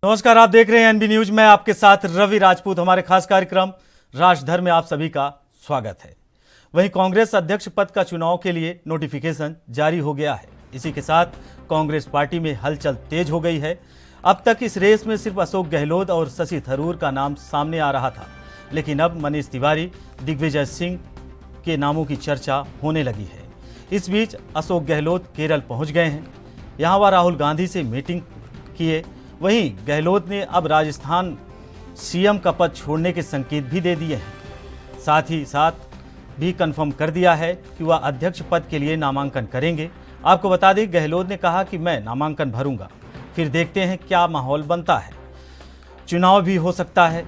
नमस्कार, आप देख रहे हैं एनबी न्यूज में आपके साथ रवि राजपूत। हमारे खास कार्यक्रम राजधर में आप सभी का स्वागत है। वहीं कांग्रेस अध्यक्ष पद का चुनाव के लिए नोटिफिकेशन जारी हो गया है। इसी के साथ कांग्रेस पार्टी में हलचल तेज हो गई है। अब तक इस रेस में सिर्फ अशोक गहलोत और शशि थरूर का नाम सामने आ रहा था, लेकिन अब मनीष तिवारी, दिग्विजय सिंह के नामों की चर्चा होने लगी है। इस बीच अशोक गहलोत केरल पहुंच गए हैं। यहाँ वह राहुल गांधी से मीटिंग किए। वहीं गहलोत ने अब राजस्थान सीएम का पद छोड़ने के संकेत भी दे दिए हैं। साथ ही साथ भी कंफर्म कर दिया है कि वह अध्यक्ष पद के लिए नामांकन करेंगे। आपको बता दें, गहलोत ने कहा कि मैं नामांकन भरूंगा, फिर देखते हैं क्या माहौल बनता है। चुनाव भी हो सकता है।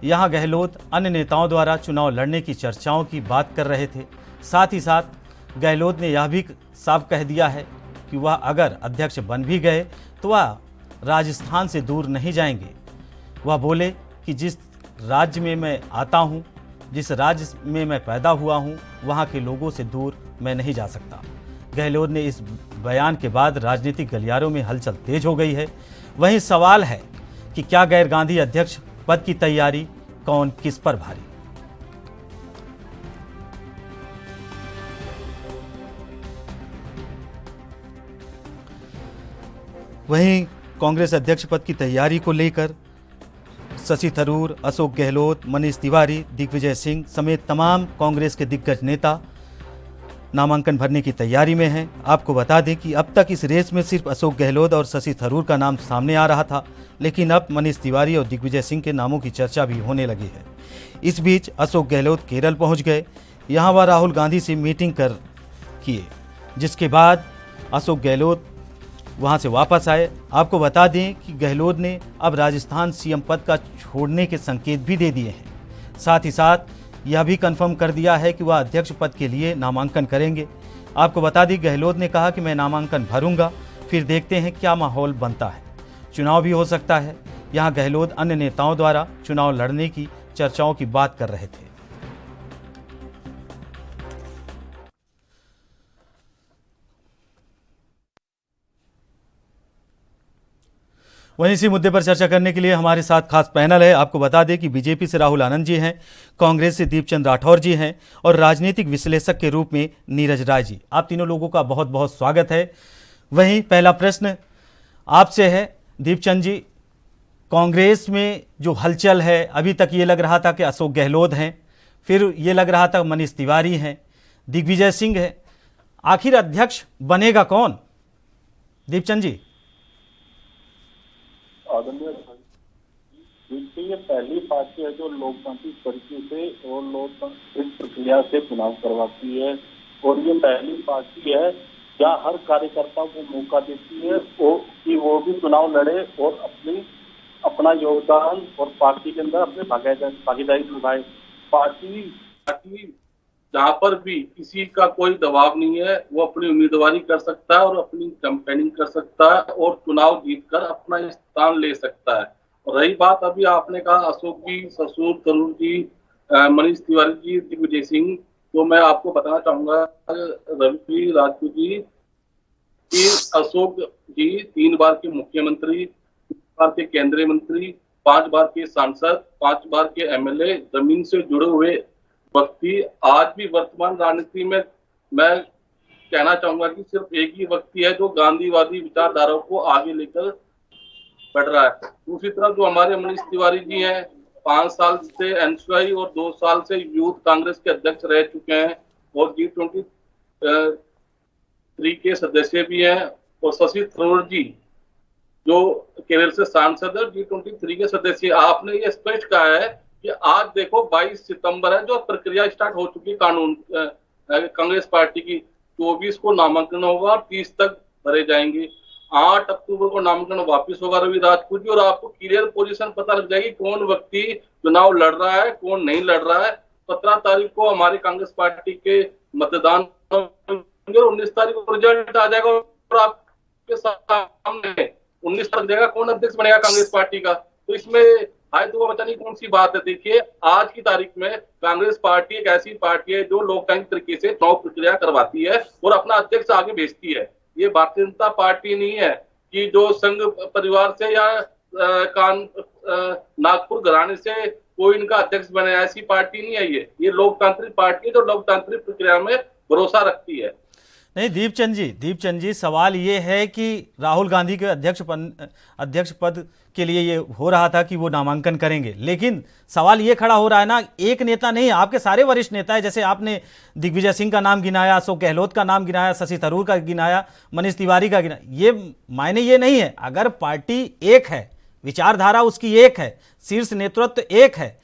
यहाँ गहलोत अन्य नेताओं द्वारा चुनाव लड़ने की चर्चाओं की बात कर रहे थे। साथ ही साथ गहलोत ने यह भी साफ कह दिया है कि वह अगर अध्यक्ष बन भी गए तो वह राजस्थान से दूर नहीं जाएंगे। वह बोले कि जिस राज्य में मैं आता हूं, जिस राज्य में मैं पैदा हुआ हूं, वहां के लोगों से दूर मैं नहीं जा सकता। गहलोत ने इस बयान के बाद राजनीतिक गलियारों में हलचल तेज हो गई है। वहीं सवाल है कि क्या गैर गांधी अध्यक्ष पद की तैयारी कौन किस पर भारी। वहीं कांग्रेस अध्यक्ष पद की तैयारी को लेकर शशि थरूर, अशोक गहलोत, मनीष तिवारी, दिग्विजय सिंह समेत तमाम कांग्रेस के दिग्गज नेता नामांकन भरने की तैयारी में हैं। आपको बता दें कि अब तक इस रेस में सिर्फ अशोक गहलोत और शशि थरूर का नाम सामने आ रहा था, लेकिन अब मनीष तिवारी और दिग्विजय सिंह के नामों की चर्चा भी होने लगी है। इस बीच अशोक गहलोत केरल पहुंच गए। यहाँ वह राहुल गांधी से मीटिंग किए, जिसके बाद अशोक गहलोत वहां से वापस आए। आपको बता दें कि गहलोत ने अब राजस्थान सीएम पद का छोड़ने के संकेत भी दे दिए हैं। साथ ही साथ यह भी कंफर्म कर दिया है कि वह अध्यक्ष पद के लिए नामांकन करेंगे। आपको बता दें, गहलोत ने कहा कि मैं नामांकन भरूंगा, फिर देखते हैं क्या माहौल बनता है। चुनाव भी हो सकता है। यहाँ गहलोत अन्य नेताओं द्वारा चुनाव लड़ने की चर्चाओं की बात कर रहे थे। वहीं इसी मुद्दे पर चर्चा करने के लिए हमारे साथ खास पैनल है। आपको बता दें कि बीजेपी से राहुल आनंद जी हैं, कांग्रेस से दीपचंद राठौर जी हैं और राजनीतिक विश्लेषक के रूप में नीरज राय जी। आप तीनों लोगों का बहुत बहुत स्वागत है। वहीं पहला प्रश्न आपसे है दीपचंद जी, कांग्रेस में जो हलचल है, अभी तक ये लग रहा था कि अशोक गहलोत हैं, फिर ये लग रहा था मनीष तिवारी हैं, दिग्विजय सिंह है, आखिर अध्यक्ष बनेगा कौन? दीपचंद जी। ये पहली पार्टी है जो लोकतांत्रिक तरीके से और लोकतांत्रिक प्रक्रिया से चुनाव करवाती है, और ये पहली पार्टी है जहाँ हर कार्यकर्ता को मौका देती है कि वो भी चुनाव लड़े और अपना योगदान और पार्टी के अंदर अपने भागीदारी निभाए। पार्टी जहाँ पर भी किसी का कोई दबाव नहीं है, वो अपनी उम्मीदवारी कर सकता है और अपनी कैंपेनिंग कर सकता है और चुनाव जीतकर अपना स्थान ले सकता है। और रही बात अभी आपने कहा अशोक जी, ससुर थरूर जी, मनीष तिवारी जी, दिग्विजय सिंह, तो मैं आपको बताना चाहूंगा रवि राजपूत जी कि अशोक जी 3 बार के मुख्यमंत्री, 3 बार के केंद्रीय मंत्री, 5 बार के सांसद, 5 बार के एमएलए, जमीन से जुड़े हुए व्यक्ति। आज भी वर्तमान राजनीति में मैं कहना चाहूंगा कि सिर्फ एक ही व्यक्ति है जो गांधीवादी विचारधारा को आगे लेकर बढ़ रहा है। दूसरी तरफ जो हमारे मनीष तिवारी जी हैं, 5 साल से एनएसयूआई और 2 साल से यूथ कांग्रेस के अध्यक्ष रह चुके हैं और G23 के सदस्य भी हैं। और शशि थरूर जी जो केरल से सांसद है, G23 के सदस्य। आपने ये स्पष्ट कहा है कि आज देखो 22 सितंबर है जो प्रक्रिया स्टार्ट हो चुकी कानून कांग्रेस पार्टी की। 24 को नामांकन होगा और 30 तक भरे जाएंगे। 8 अक्टूबर को नामांकन वापस होगा रवि राजपूत जी, और आपको क्लियर पोजीशन पता लग जाएगी कौन व्यक्ति चुनाव लड़ रहा है, कौन नहीं लड़ रहा है। 17 तारीख को हमारी कांग्रेस पार्टी के मतदान और 19 तारीख को रिजल्ट आ जाएगा और आपके सामने 19 तारीख देगा कौन अध्यक्ष बनेगा कांग्रेस पार्टी का। तो इसमें आए तो वो पता नहीं कौन सी बात है। देखिए, आज की तारीख में कांग्रेस पार्टी एक ऐसी पार्टी है जो लोकतांत्रिक तरीके से चुनाव प्रक्रिया करवाती है और अपना अध्यक्ष आगे भेजती है। ये भारतीय जनता पार्टी नहीं है कि जो संघ परिवार से या नागपुर घराने से कोई इनका अध्यक्ष बने, ऐसी पार्टी नहीं है ये लोकतांत्रिक पार्टी है जो लोकतांत्रिक प्रक्रिया में भरोसा रखती है। नहीं, दीपचंद जी, सवाल ये है कि राहुल गांधी के अध्यक्ष पद के लिए ये हो रहा था कि वो नामांकन करेंगे, लेकिन सवाल ये खड़ा हो रहा है ना, एक नेता नहीं, आपके सारे वरिष्ठ नेता है, जैसे आपने दिग्विजय सिंह का नाम गिनाया, अशोक गहलोत का नाम गिनाया, शशि थरूर का गिनाया, मनीष तिवारी का गिनाया। ये मायने ये नहीं है, अगर पार्टी एक है, विचारधारा उसकी एक है, शीर्ष नेतृत्व एक है,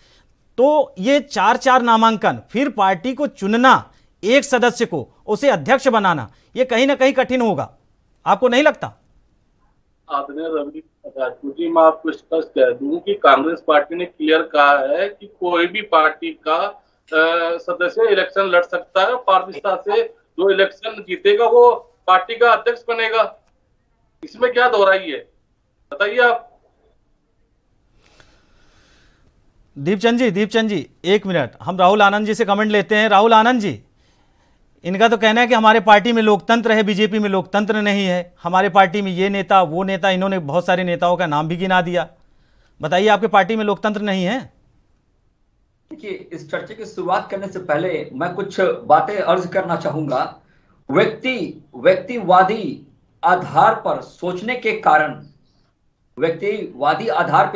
तो ये चार नामांकन, फिर पार्टी को चुनना, एक सदस्य को उसे अध्यक्ष बनाना, ये कहीं ना कहीं कठिन होगा, आपको नहीं लगता? आदरणीय रवि राजपूत जी, मैं आपको स्पष्ट कह दूं कि कांग्रेस पार्टी ने क्लियर कहा है कि कोई भी पार्टी का सदस्य इलेक्शन लड़ सकता है, पारदर्शिता से जो इलेक्शन जीतेगा वो पार्टी का अध्यक्ष बनेगा। इसमें क्या दोहराई है, बताइए आप। दीपचंद जी, एक मिनट, हम राहुल आनंद जी से कमेंट लेते हैं। राहुल आनंद जी, इनका तो कहना है कि हमारे पार्टी में लोकतंत्र है, बीजेपी में लोकतंत्र नहीं है, हमारे पार्टी में ये नेता वो नेता, इन्होंने बहुत सारे नेताओं का नाम भी गिना दिया। बताइए, आपके पार्टी में लोकतंत्र नहीं है? देखिए, इस चर्चे की शुरुआत करने से पहले मैं कुछ बातें अर्ज करना चाहूंगा। व्यक्तिवादी आधार पर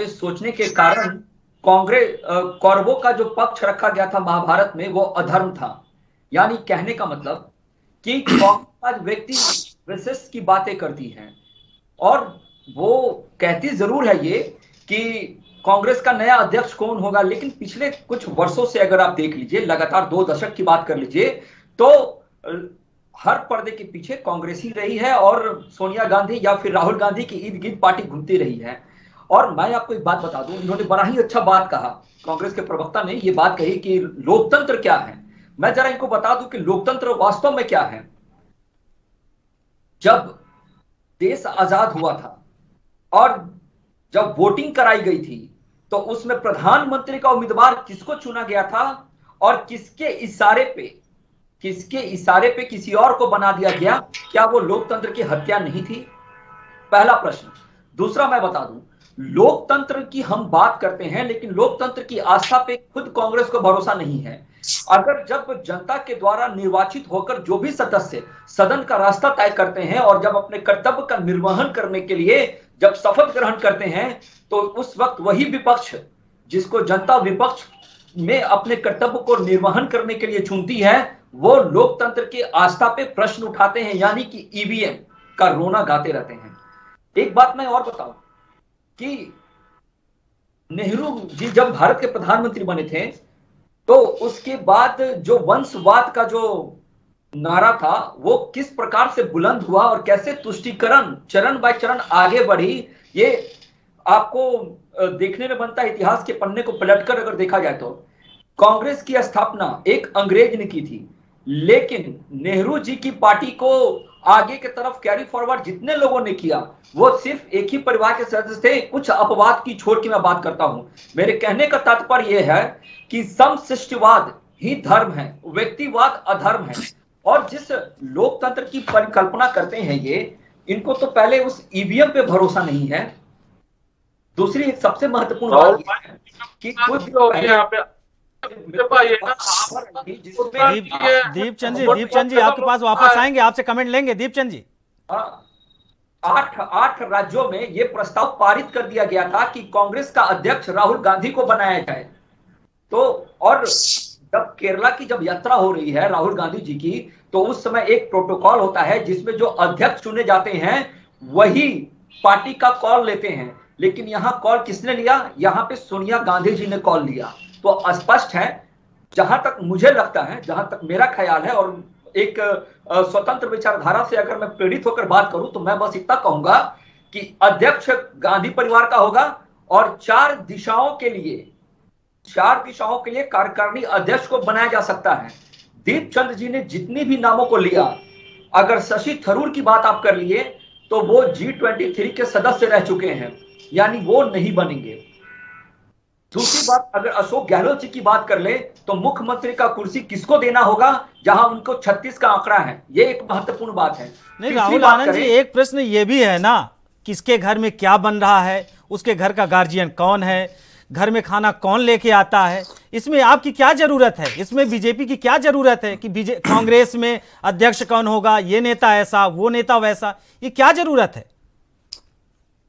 सोचने के कारण कौरवों का जो पक्ष रखा गया था महाभारत में, वो अधर्म था। यानी कहने का मतलब कि कांग्रेस व्यक्ति विशेष की बातें करती है, और वो कहती जरूर है ये कि कांग्रेस का नया अध्यक्ष कौन होगा, लेकिन पिछले कुछ वर्षों से अगर आप देख लीजिए, लगातार 2 दशक की बात कर लीजिए, तो हर पर्दे के पीछे कांग्रेस ही रही है, और सोनिया गांधी या फिर राहुल गांधी की इर्द गिर्द पार्टी घूमती रही है। और मैं आपको एक बात बता दूं, इन्होंने बड़ा ही अच्छा बात कहा, कांग्रेस के प्रवक्ता ने ये बात कही कि लोकतंत्र क्या है। मैं जरा इनको बता दूं कि लोकतंत्र वास्तव में क्या है। जब देश आजाद हुआ था और जब वोटिंग कराई गई थी, तो उसमें प्रधानमंत्री का उम्मीदवार किसको चुना गया था और किसके इशारे पे किसी और को बना दिया गया? क्या वो लोकतंत्र की हत्या नहीं थी? पहला प्रश्न। दूसरा मैं बता दूं, लोकतंत्र की हम बात करते हैं, लेकिन लोकतंत्र की आस्था पे खुद कांग्रेस को भरोसा नहीं है। अगर जब जनता के द्वारा निर्वाचित होकर जो भी सदस्य सदन का रास्ता तय करते हैं और जब अपने कर्तव्य का निर्वहन करने के लिए जब शपथ ग्रहण करते हैं, तो उस वक्त वही विपक्ष जिसको जनता विपक्ष में अपने कर्तव्य को निर्वहन करने के लिए चुनती है, वो लोकतंत्र की आस्था पे प्रश्न उठाते हैं, यानी कि ईवीएम का रोना गाते रहते हैं। एक बात मैं और बताऊं कि नेहरू जी जब भारत के प्रधानमंत्री बने थे, तो उसके बाद जो वंशवाद का जो नारा था वो किस प्रकार से बुलंद हुआ और कैसे तुष्टीकरण चरण बाय चरण आगे बढ़ी, ये आपको देखने में बनता है। इतिहास के पन्ने को पलटकर अगर देखा जाए तो कांग्रेस की स्थापना एक अंग्रेज ने की थी, लेकिन नेहरू जी की पार्टी को आगे की तरफ कैरी फॉरवर्ड जितने लोगों ने किया, वो सिर्फ एक ही परिवार के सदस्य थे। कुछ अपवाद की छोड़ के मैं बात करता हूं। मेरे कहने का तात्पर्य यह है कि समशिष्टवाद ही धर्म है, व्यक्तिवाद अधर्म है। और जिस लोकतंत्र की परिकल्पना करते हैं ये, इनको तो पहले उस ईवीएम पे भरोसा नहीं है। दूसरी एक सबसे महत्वपूर्ण बात यह है कि कुछ दीपचंद जी आपके पास वापस आएंगे, आपसे कमेंट लेंगे। दीपचंद जी, 8 राज्यों में यह प्रस्ताव पारित कर दिया गया था कि कांग्रेस का अध्यक्ष राहुल गांधी को बनाया जाए। तो और जब केरला की जब यात्रा हो रही है राहुल गांधी जी की, तो उस समय एक प्रोटोकॉल होता है जिसमें जो अध्यक्ष चुने जाते हैं वही पार्टी का कॉल लेते हैं। लेकिन यहां कॉल किसने लिया? यहां पे सोनिया गांधी जी ने कॉल लिया। तो स्पष्ट है, जहां तक मुझे लगता है, जहां तक मेरा ख्याल है, और एक स्वतंत्र विचारधारा से अगर मैं प्रेरित होकर बात करूं, तो मैं बस इतना कहूंगा कि अध्यक्ष गांधी परिवार का होगा और 4 दिशाओं के लिए कार्यकारिणी अध्यक्ष को बनाया जा सकता है। दीपचंद जी ने जितनी भी नामों को लिया, अगर शशि थरूर की बात आप कर लिए, तो वो G23 के सदस्य रह चुके हैं, यानी वो नहीं बनेंगे। दूसरी बात, अगर अशोक गहलोत जी की बात कर ले, तो मुख्यमंत्री का कुर्सी किसको देना होगा, जहां उनको 36 का आंकड़ा है। ये एक महत्वपूर्ण बात है। नहीं राहुल आनंद जी, एक प्रश्न ये भी है ना किसके घर में क्या बन रहा है, उसके घर का गार्जियन कौन है, घर में खाना कौन लेके आता है, इसमें आपकी क्या जरूरत है? इसमें बीजेपी की क्या जरूरत है कि कांग्रेस में अध्यक्ष कौन होगा, ये नेता ऐसा, वो नेता वैसा, ये क्या जरूरत है?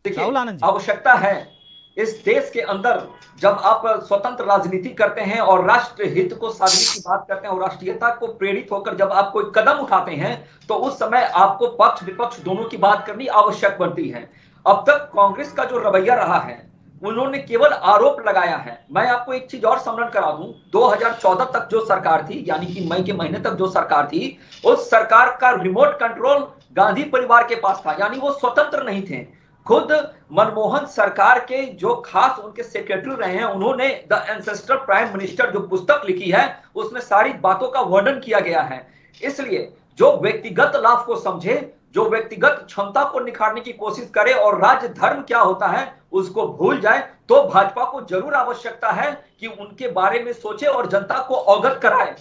राहुल आनंद जी, आवश्यकता है इस देश के अंदर जब आप स्वतंत्र राजनीति करते हैं और राष्ट्र हित को साधने की बात करते हैं और राष्ट्रीयता को प्रेरित होकर जब आप कोई कदम उठाते हैं तो उस समय आपको पक्ष विपक्ष दोनों की बात करनी आवश्यक बनती है। अब तक कांग्रेस का जो रवैया रहा है, उन्होंने केवल आरोप लगाया है। मैं आपको एक चीज और स्मरण करा दूं, 2014 तक जो सरकार थी, यानी कि मई के महीने तक जो सरकार थी, उस सरकार का रिमोट कंट्रोल गांधी परिवार के पास था, यानी वो स्वतंत्र नहीं थे। खुद मनमोहन सरकार के जो खास उनके सेक्रेटरी रहे हैं, उन्होंने द एंसेस्टर प्राइम मिनिस्टर जो पुस्तक लिखी है, उसमें सारी बातों का वर्णन किया गया है। इसलिए जो व्यक्तिगत लाभ को समझे, जो व्यक्तिगत क्षमता को निखारने की कोशिश करे और राज्य धर्म क्या होता है उसको भूल जाए, तो भाजपा को जरूर आवश्यकता है कि उनके बारे में सोचे और जनता को अवगत कराए।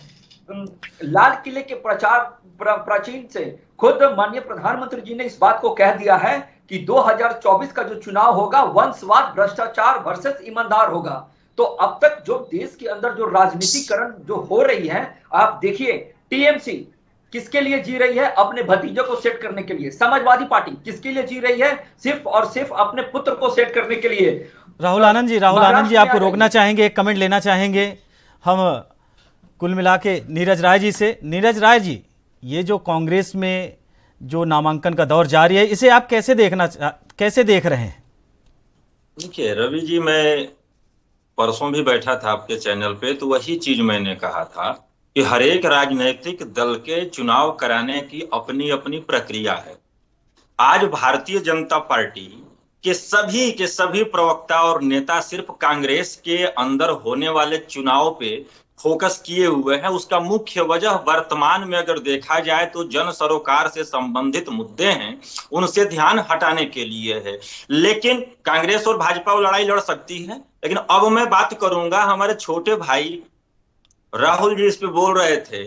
लाल किले के प्राचीन से खुद माननीय प्रधानमंत्री जी ने इस बात को कह दिया है कि 2024 का जो चुनाव होगा वंशवाद भ्रष्टाचार वर्सेस ईमानदार होगा। तो अब तक जो देश के अंदर जो राजनीतिकरण जो हो रही है, आप देखिए टीएमसी किसके लिए जी रही है? अपने भतीजे को सेट करने के लिए। समाजवादी पार्टी किसके लिए जी रही है? सिर्फ और सिर्फ अपने पुत्र को सेट करने के लिए। राहुल आनंद जी आपको रोकना चाहेंगे, एक कमेंट लेना चाहेंगे हम कुल मिला के नीरज राय जी से। नीरज राय जी, ये जो कांग्रेस में जो नामांकन का दौर जारी है, इसे आप कैसे देख रहे हैं? देखिए रवि जी, मैं परसों भी बैठा था आपके चैनल पे, तो वही चीज मैंने कहा था कि हर एक राजनीतिक दल के चुनाव कराने की अपनी अपनी प्रक्रिया है। आज भारतीय जनता पार्टी के सभी प्रवक्ता और नेता सिर्फ कांग्रेस के अंदर होने वाले चुनाव पे फोकस किए हुए हैं। उसका मुख्य वजह वर्तमान में अगर देखा जाए तो जन सरोकार से संबंधित मुद्दे हैं, उनसे ध्यान हटाने के लिए है। लेकिन कांग्रेस और भाजपा वो लड़ाई लड़ सकती है। लेकिन अब मैं बात करूंगा, हमारे छोटे भाई राहुल जी इस पे बोल रहे थे,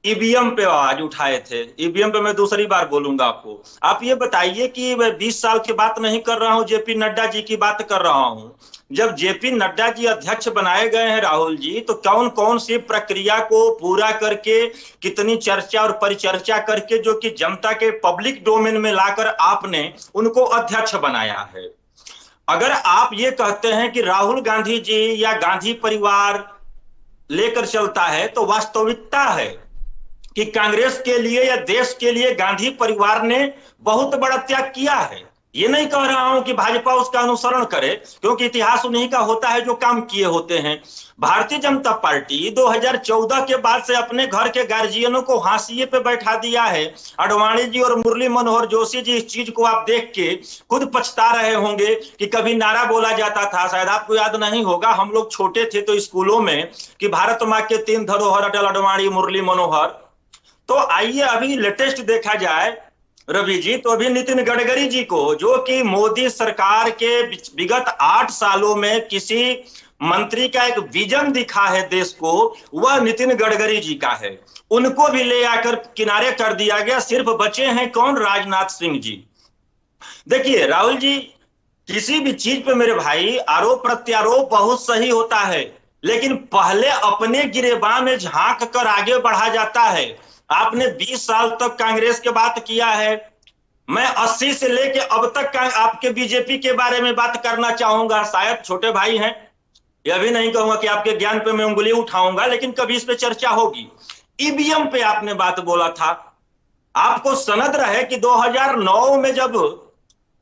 ईवीएम पे आवाज उठाए थे। ईवीएम पे मैं दूसरी बार बोलूंगा आपको। आप ये बताइए कि मैं 20 साल की बात नहीं कर रहा हूं, जेपी नड्डा जी की बात कर रहा हूं। जब जेपी नड्डा जी अध्यक्ष बनाए गए हैं राहुल जी, तो कौन कौन सी प्रक्रिया को पूरा करके, कितनी चर्चा और परिचर्चा करके, जो कि जनता के पब्लिक डोमेन में लाकर आपने उनको अध्यक्ष बनाया है। अगर आप ये कहते हैं कि राहुल गांधी जी या गांधी परिवार लेकर चलता है, तो वास्तविकता है कि कांग्रेस के लिए या देश के लिए गांधी परिवार ने बहुत बड़ा त्याग किया है। ये नहीं कह रहा हूं कि भाजपा उसका अनुसरण करे, क्योंकि इतिहास उन्हीं का होता है जो काम किए होते हैं। भारतीय जनता पार्टी 2014 के बाद से अपने घर के गार्जियनों को हाशिए पे बैठा दिया है। आडवाणी जी और मुरली मनोहर जोशी जी, इस चीज को आप देख के खुद पछता रहे होंगे कि कभी नारा बोला जाता था, शायद आपको याद नहीं होगा, हम लोग छोटे थे तो स्कूलों में, कि भारत माँ के 3 धरोहर अटल, आडवाणी, मुरली मनोहर। तो आइए अभी लेटेस्ट देखा जाए रवि जी, तो अभी नितिन गडकरी जी को, जो कि मोदी सरकार के विगत 8 सालों में किसी मंत्री का एक विजन दिखा है देश को, वह नितिन गडकरी जी का है। उनको भी ले आकर किनारे कर दिया गया। सिर्फ बचे हैं कौन? राजनाथ सिंह जी। देखिए राहुल जी, किसी भी चीज पे मेरे भाई आरोप प्रत्यारोप बहुत सही होता है, लेकिन पहले अपने गिरेबान में झांक कर आगे बढ़ा जाता है। आपने 20 साल तक कांग्रेस के बात किया है, मैं 80 से लेके अब तक आपके बीजेपी के बारे में बात करना चाहूंगा। शायद छोटे भाई हैं, यह भी नहीं कहूंगा कि आपके ज्ञान पे मैं उंगली उठाऊंगा, लेकिन कभी इस पे चर्चा होगी। ईवीएम पे आपने बात बोला था, आपको सनद रहे कि 2009 में जब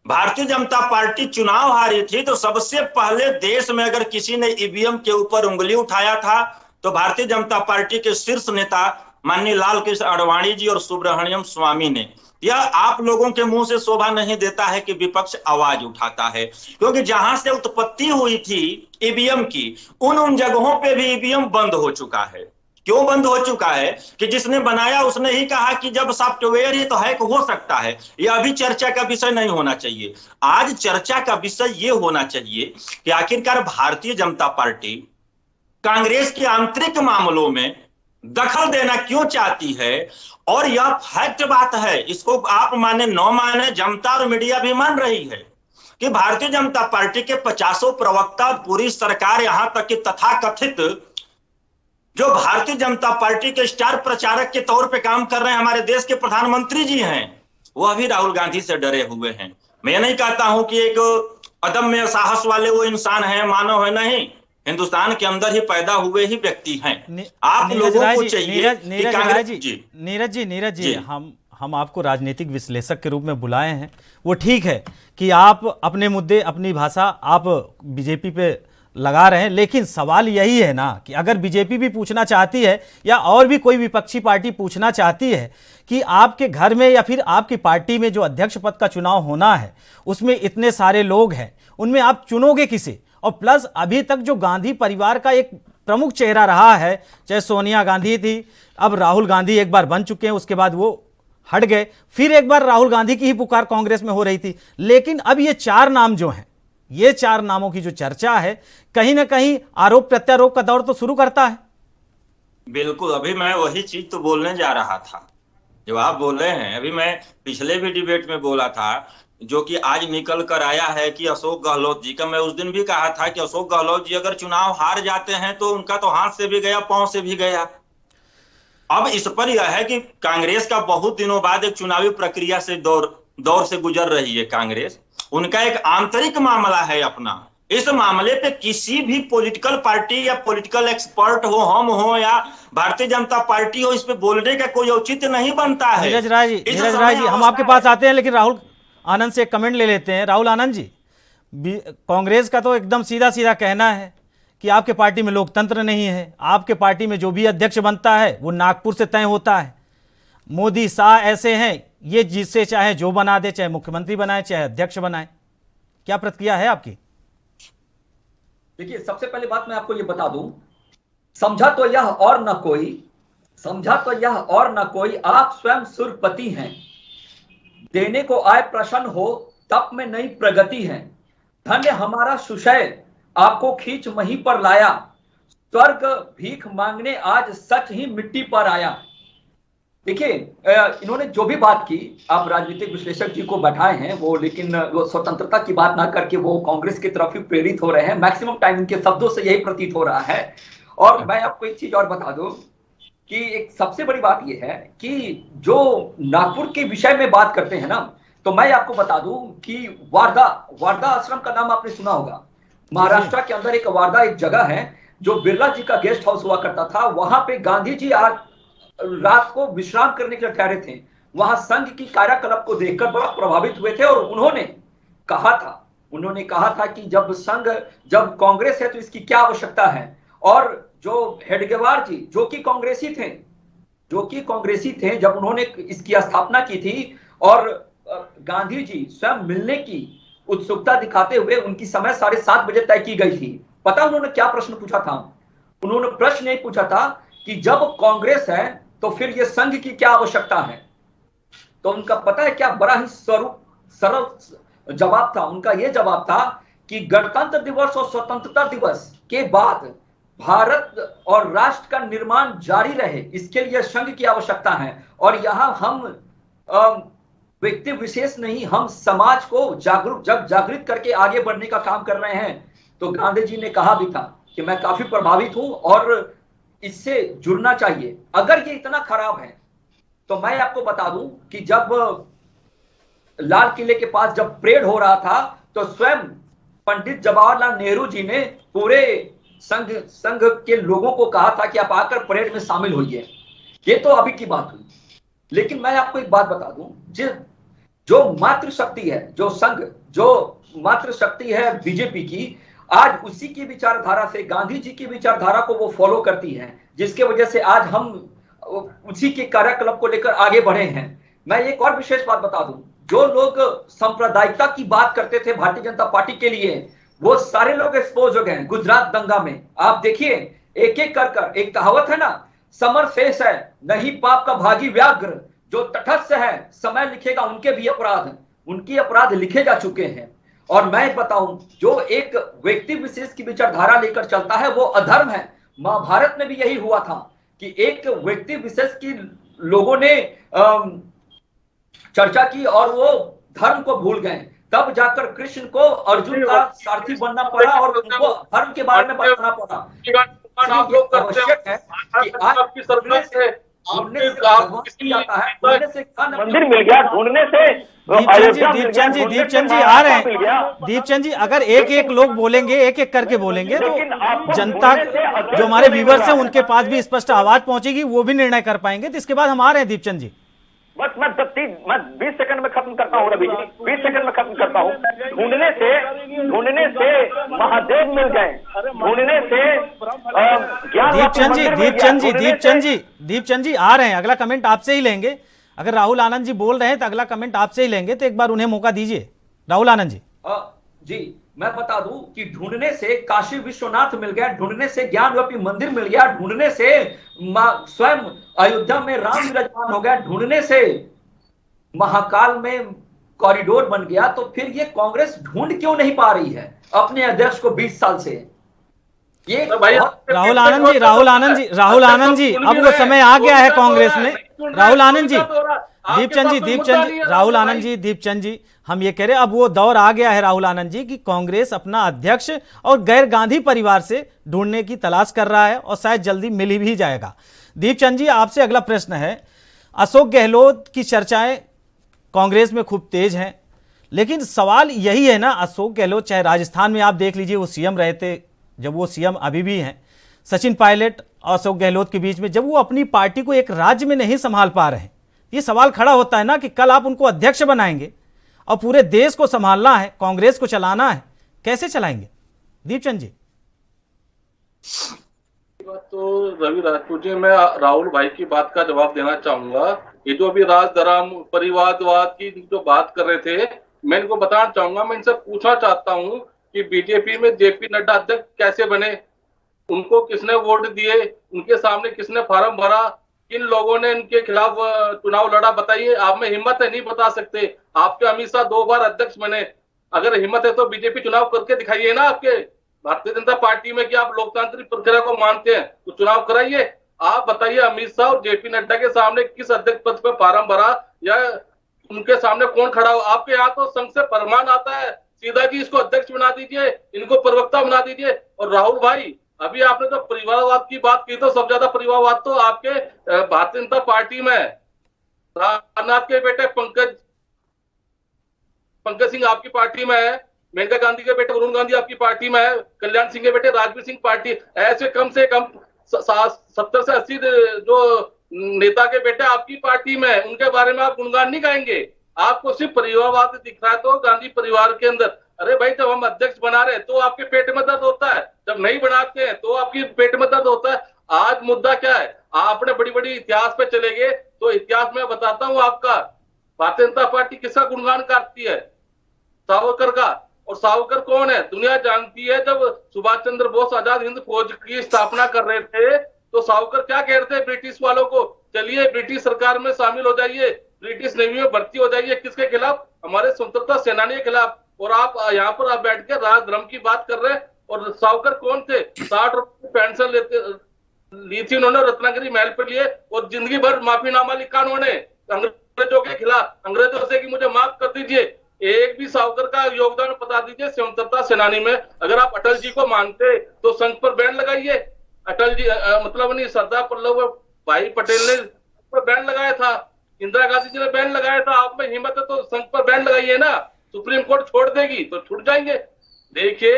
भारतीय जनता पार्टी चुनाव हारी थी, तो सबसे पहले देश में अगर किसी ने ईवीएम के ऊपर उंगली उठाया था तो भारतीय जनता पार्टी के शीर्ष नेता माननीय लाल कृष्ण आडवाणी जी और सुब्रमण्यम स्वामी ने। यह आप लोगों के मुंह से शोभा नहीं देता है कि विपक्ष आवाज उठाता है, क्योंकि जहां से उत्पत्ति हुई थी ईवीएम की, उन जगहों पे भी ईवीएम बंद हो चुका है। क्यों बंद हो चुका है? कि जिसने बनाया उसने ही कहा कि जब सॉफ्टवेयर ही तो हैक हो सकता है। यह अभी चर्चा का विषय नहीं होना चाहिए। आज चर्चा का विषय यह होना चाहिए कि आखिरकार भारतीय जनता पार्टी कांग्रेस के आंतरिक मामलों में दखल देना क्यों चाहती है? और यह फैक्ट बात है, इसको आप माने न माने, जनता और मीडिया भी मान रही है कि भारतीय जनता पार्टी के 50 प्रवक्ता, पूरी सरकार, यहां तक कि तथाकथित जो भारतीय जनता पार्टी के स्टार प्रचारक के तौर पे काम कर रहे हैं, हमारे देश के प्रधानमंत्री जी हैं, वह भी राहुल गांधी से डरे हुए हैं। मैं नहीं कहता हूं कि एक अदम्य साहस वाले वो इंसान है, मानव है, नहीं, हिंदुस्तान के अंदर ही पैदा हुए ही व्यक्ति हैं। आप लोगों को चाहिए कि कांग्रेस जी, नीरज जी, हम आपको राजनीतिक विश्लेषक के रूप में बुलाए हैं, वो ठीक है कि आप अपने मुद्दे, अपनी भाषा आप बीजेपी पे लगा रहे हैं, लेकिन सवाल यही है ना कि अगर बीजेपी भी पूछना चाहती है या और भी कोई विपक्षी पार्टी पूछना चाहती है कि आपके घर में या फिर आपकी पार्टी में जो अध्यक्ष पद का चुनाव होना है उसमें इतने सारे लोग हैं, उनमें आप चुनोगे किसे? और प्लस अभी तक जो गांधी परिवार का एक प्रमुख चेहरा रहा है, चाहे सोनिया गांधी थी, अब राहुल गांधी एक बार बन चुके हैं, उसके बाद वो हट गए, फिर एक बार राहुल गांधी की ही पुकार कांग्रेस में हो रही थी, लेकिन अब ये 4 नाम जो हैं, ये 4 नामों की जो चर्चा है, कहीं ना कहीं आरोप प्रत्यारोप का दौर तो शुरू करता है। बिल्कुल, अभी मैं वही चीज तो बोलने जा रहा था जो आप बोल रहे हैं। अभी मैं पिछले भी डिबेट में बोला था, जो कि आज निकल कर आया है कि अशोक गहलोत जी का, मैं उस दिन भी कहा था कि अशोक गहलोत जी अगर चुनाव हार जाते हैं तो उनका तो हाथ से भी गया, पांव से भी गया। अब इस पर यह है कि कांग्रेस का बहुत दिनों बाद एक चुनावी प्रक्रिया से दौर से गुजर रही है कांग्रेस, उनका एक आंतरिक मामला है अपना। इस मामले पे किसी भी पॉलिटिकल पार्टी या पॉलिटिकल एक्सपर्ट हो, हम हो या भारतीय जनता पार्टी हो, इस पे बोलने का कोई औचित्य नहीं बनता है। नीरज राय जी, हम आपके पास आते हैं, लेकिन राहुल आनंद से एक कमेंट ले लेते हैं। राहुल आनंद जी, कांग्रेस का तो एकदम सीधा सीधा कहना है कि आपके पार्टी में लोकतंत्र नहीं है, आपके पार्टी में जो भी अध्यक्ष बनता है वो नागपुर से तय होता है, मोदी शाह ऐसे हैं, ये जिससे चाहे जो बना दे, चाहे मुख्यमंत्री बनाए चाहे अध्यक्ष बनाए। क्या प्रतिक्रिया है आपकी? देखिए, सबसे पहली बात मैं आपको ये बता दूं, समझा तो यह और न कोई आप स्वयं सुरपति हैं, देने को आए प्रश्न हो तप में नई प्रगति है, धन्य हमारा सुशय आपको खींच वहीं पर लाया, स्वर्ग भीख मांगने आज सच ही मिट्टी पर आया। देखिए, इन्होंने जो भी बात की, आप राजनीतिक विश्लेषक जी को बैठाए हैं वो, लेकिन वो स्वतंत्रता की बात ना करके वो कांग्रेस की तरफ ही प्रेरित हो रहे हैं, मैक्सिमम टाइम इनके शब्दों से यही प्रतीत हो रहा है। और मैं आपको एक चीज और बता दूं कि एक सबसे बड़ी बात यह है कि जो नागपुर के विषय में बात करते हैं ना, तो मैं आपको बता दूं कि वारदा आश्रम का नाम आपने सुना होगा। महाराष्ट्र के अंदर एक वारदा एक जगह है जो बिरला जी का गेस्ट हाउस हुआ करता था, वहां पे गांधी जी आज रात को विश्राम करने के लिए ठहरे थे। वहां संघ की कार्यकलाप को देखकर बड़ा प्रभावित हुए थे और उन्होंने कहा था कि जब कांग्रेस है तो इसकी क्या आवश्यकता है। और जो हेडगेवार जी जो कि कांग्रेसी थे, जब उन्होंने इसकी स्थापना की थी और गांधी जी स्वयं मिलने की उत्सुकता दिखाते हुए उनकी समय 7:30 बजे तय की गई थी, पता उन्होंने क्या प्रश्न पूछा था? उन्होंने प्रश्न नहीं पूछा था कि जब कांग्रेस है तो फिर ये संघ की क्या आवश्यकता है। तो उनका पता है क्या बड़ा ही सरल जवाब था? उनका यह जवाब था कि गणतंत्र दिवस और स्वतंत्रता दिवस के बाद भारत और राष्ट्र का निर्माण जारी रहे, इसके लिए संघ की आवश्यकता है। और यहां हम व्यक्ति विशेष नहीं, हम समाज को जागृत करके आगे बढ़ने का काम कर रहे हैं। तो गांधी जी ने कहा भी था कि मैं काफी प्रभावित हूं और इससे जुड़ना चाहिए। अगर ये इतना खराब है तो मैं आपको बता दूं कि जब लाल किले के पास जब परेड हो रहा था तो स्वयं पंडित जवाहरलाल नेहरू जी ने पूरे संघ के लोगों को कहा था कि आप आकर परेड में शामिल होइए। ये तो अभी की बात हुई, लेकिन मैं आपको एक बात बता दूं, जो मातृशक्ति है, जो मातृशक्ति है बीजेपी की, आज उसी की विचारधारा से, गांधी जी की विचारधारा को वो फॉलो करती है, जिसके वजह से आज हम उसी के कार्यकलाप को लेकर आगे बढ़े हैं। मैं एक और विशेष बात बता दूं, जो लोग सांप्रदायिकता की बात करते थे भारतीय जनता पार्टी के लिए, वो सारे लोग एक्सपोज हो गए गुजरात दंगा में। आप देखिए, एक एक कर एक कहावत है ना, समर शेष है नहीं पाप का भागी व्याघ्र, जो तटस्थ है समय लिखेगा उनके अपराध लिखे जा चुके हैं। और मैं बताऊं, जो एक व्यक्ति विशेष की विचारधारा लेकर चलता है वो अधर्म है। महाभारत में भी यही हुआ था कि एक व्यक्ति विशेष की लोगों ने चर्चा की और वो धर्म को भूल गए। तब जाकर कृष्ण को अर्जुन का सारथी बनना पड़ा और उनको धर्म के बारे में बताना पड़ा। आप लोग करते आवश्यक है कि आज आपकी सरकार से मंदिर मिल गया ढूंढने से। दीपचंद जी आ रहे हैं। दीपचंद जी, अगर एक एक लोग बोलेंगे, एक एक करके बोलेंगे तो जनता, जो हमारे व्यूवर्स हैं, उनके पास भी स्पष्ट आवाज पहुंचेगी, वो भी निर्णय कर पाएंगे। तो इसके बाद हम आ रहे हैं दीपचंद जी। बस मैं 20 सेकंड में खत्म करता हूँ रवि जी, 20 सेकंड में खत्म करता हूँ। ढूंढने से महादेव मिल गए, ढूंढने से दीपचंद जी आ रहे हैं। अगला कमेंट आपसे ही लेंगे। अगर राहुल आनंद जी बोल रहे हैं तो अगला कमेंट आपसे ही लेंगे, तो एक बार उन्हें मौका दीजिए। राहुल आनंद जी। जी, मैं बता दूं कि ढूंढने से काशी विश्वनाथ मिल गया, ढूंढने से ज्ञानवापी मंदिर मिल गया, ढूंढने से स्वयं अयोध्या में राम विराजमान हो गया, ढूंढने से महाकाल में कॉरिडोर बन गया। तो फिर ये कांग्रेस ढूंढ क्यों नहीं पा रही है अपने अध्यक्ष को 20 साल से? ये राहुल आनंद जी, अब वो समय आ गया है कांग्रेस में। राहुल आनंद जी, दीपचंद जी, हम ये कह रहे हैं अब वो दौर आ गया है राहुल आनंद जी कि कांग्रेस अपना अध्यक्ष और गैर गांधी परिवार से ढूंढने की तलाश कर रहा है और शायद जल्दी मिल भी जाएगा। दीपचंद जी, आपसे अगला प्रश्न है। अशोक गहलोत की चर्चाएं कांग्रेस में खूब तेज हैं, लेकिन सवाल यही है ना, अशोक गहलोत चाहे राजस्थान में आप देख लीजिए, वो सीएम रहे थे, जब वो सीएम अभी भी हैं, सचिन पायलट और अशोक गहलोत के बीच में जब वो अपनी पार्टी को एक राज्य में नहीं संभाल पा रहे हैं, ये सवाल खड़ा होता है ना कि कल आप उनको अध्यक्ष बनाएंगे और पूरे देश को संभालना है, कांग्रेस को चलाना है, कैसे चलाएंगे? दीपचंद जी। तो रवि राजपूत जी, मैं राहुल भाई की बात का जवाब देना चाहूंगा। ये जो अभी राजधर्म परिवारवाद की जो बात कर रहे थे, मैं इनको बताना चाहूंगा, मैं इनसे पूछना चाहता हूं कि बीजेपी में जेपी नड्डा अध्यक्ष कैसे बने, उनको किसने वोट दिए, उनके सामने किसने फार्म भरा, किन लोगों ने इनके खिलाफ चुनाव लड़ा, बताइए। आप में हिम्मत है? नहीं बता सकते। आपके अमित शाह 2 बार अध्यक्ष बने, अगर हिम्मत है तो बीजेपी चुनाव करके दिखाइए ना। आपके भारतीय जनता पार्टी में कि आप लोकतांत्रिक प्रक्रिया को मानते हैं तो चुनाव कराइए। आप बताइए, अमित शाह और जेपी नड्डा के सामने किस अध्यक्ष पद पर फार्म भरा या उनके सामने कौन खड़ा हो? आपके यहाँ तो संघ से फरमान आता है सीधा जी इसको अध्यक्ष बना दीजिए, इनको प्रवक्ता बना दीजिए। और राहुल भाई, अभी आपने तो परिवारवाद की बात की, तो सबसे ज्यादा परिवारवाद तो आपके भारतीय जनता पार्टी में है। राजनाथ के बेटे पंकज सिंह आपकी पार्टी में है, मेनका गांधी के बेटे वरुण गांधी आपकी पार्टी में है, कल्याण सिंह के बेटे राजवीर सिंह पार्टी, ऐसे कम से कम 70 से 80 जो नेता के बेटे आपकी पार्टी में है। उनके बारे में आप गुणगान नहीं गाएंगे? आपको सिर्फ परिवारवाद दिख रहा है तो गांधी परिवार के अंदर। अरे भाई, जब हम अध्यक्ष बना रहे तो आपके पेट में दर्द होता है, जब नहीं बनाते हैं तो आपकी पेट में दर्द होता है। आज मुद्दा क्या है? आपने बड़ी बड़ी इतिहास पे चले गए तो इतिहास में बताता हूं आपका, भारतीय जनता पार्टी किसका गुणगान करती है? सावरकर का। और सावरकर कौन है? दुनिया जानती है। जब सुभाष चंद्र बोस आजाद हिंद फौज की स्थापना कर रहे थे तो सावरकर क्या कह रहे थे ब्रिटिश वालों को? चलिए ब्रिटिश सरकार में शामिल हो जाइए, ब्रिटिश नेवी में भर्ती हो जाइए। किसके खिलाफ? हमारे स्वतंत्रता सेनानी के खिलाफ। और आप यहाँ पर आप बैठ के राजधर्म की बात कर रहे हैं। और सावरकर कौन थे? 60 रुपए पेंशन ली थी उन्होंने, रत्नागिरी महल पर लिए, और जिंदगी भर माफीनामा लिखा उन्होंने अंग्रेजों के खिलाफ, अंग्रेजों से कि मुझे माफ कर दीजिए। एक भी सावरकर का योगदान बता दीजिए स्वतंत्रता सेनानी में। अगर आप अटल जी को मानते तो संघ पर बैन लगाइए। अटल जी मतलब नहीं, सरदार वल्लभ भाई पटेल ने पर बैन लगाया था, इंदिरा गांधी जी ने बैन लगाया था। आप में हिम्मत है तो संघ पर बैन लगाइए ना। सुप्रीम कोर्ट छोड़ देगी तो छूट जाएंगे। देखिए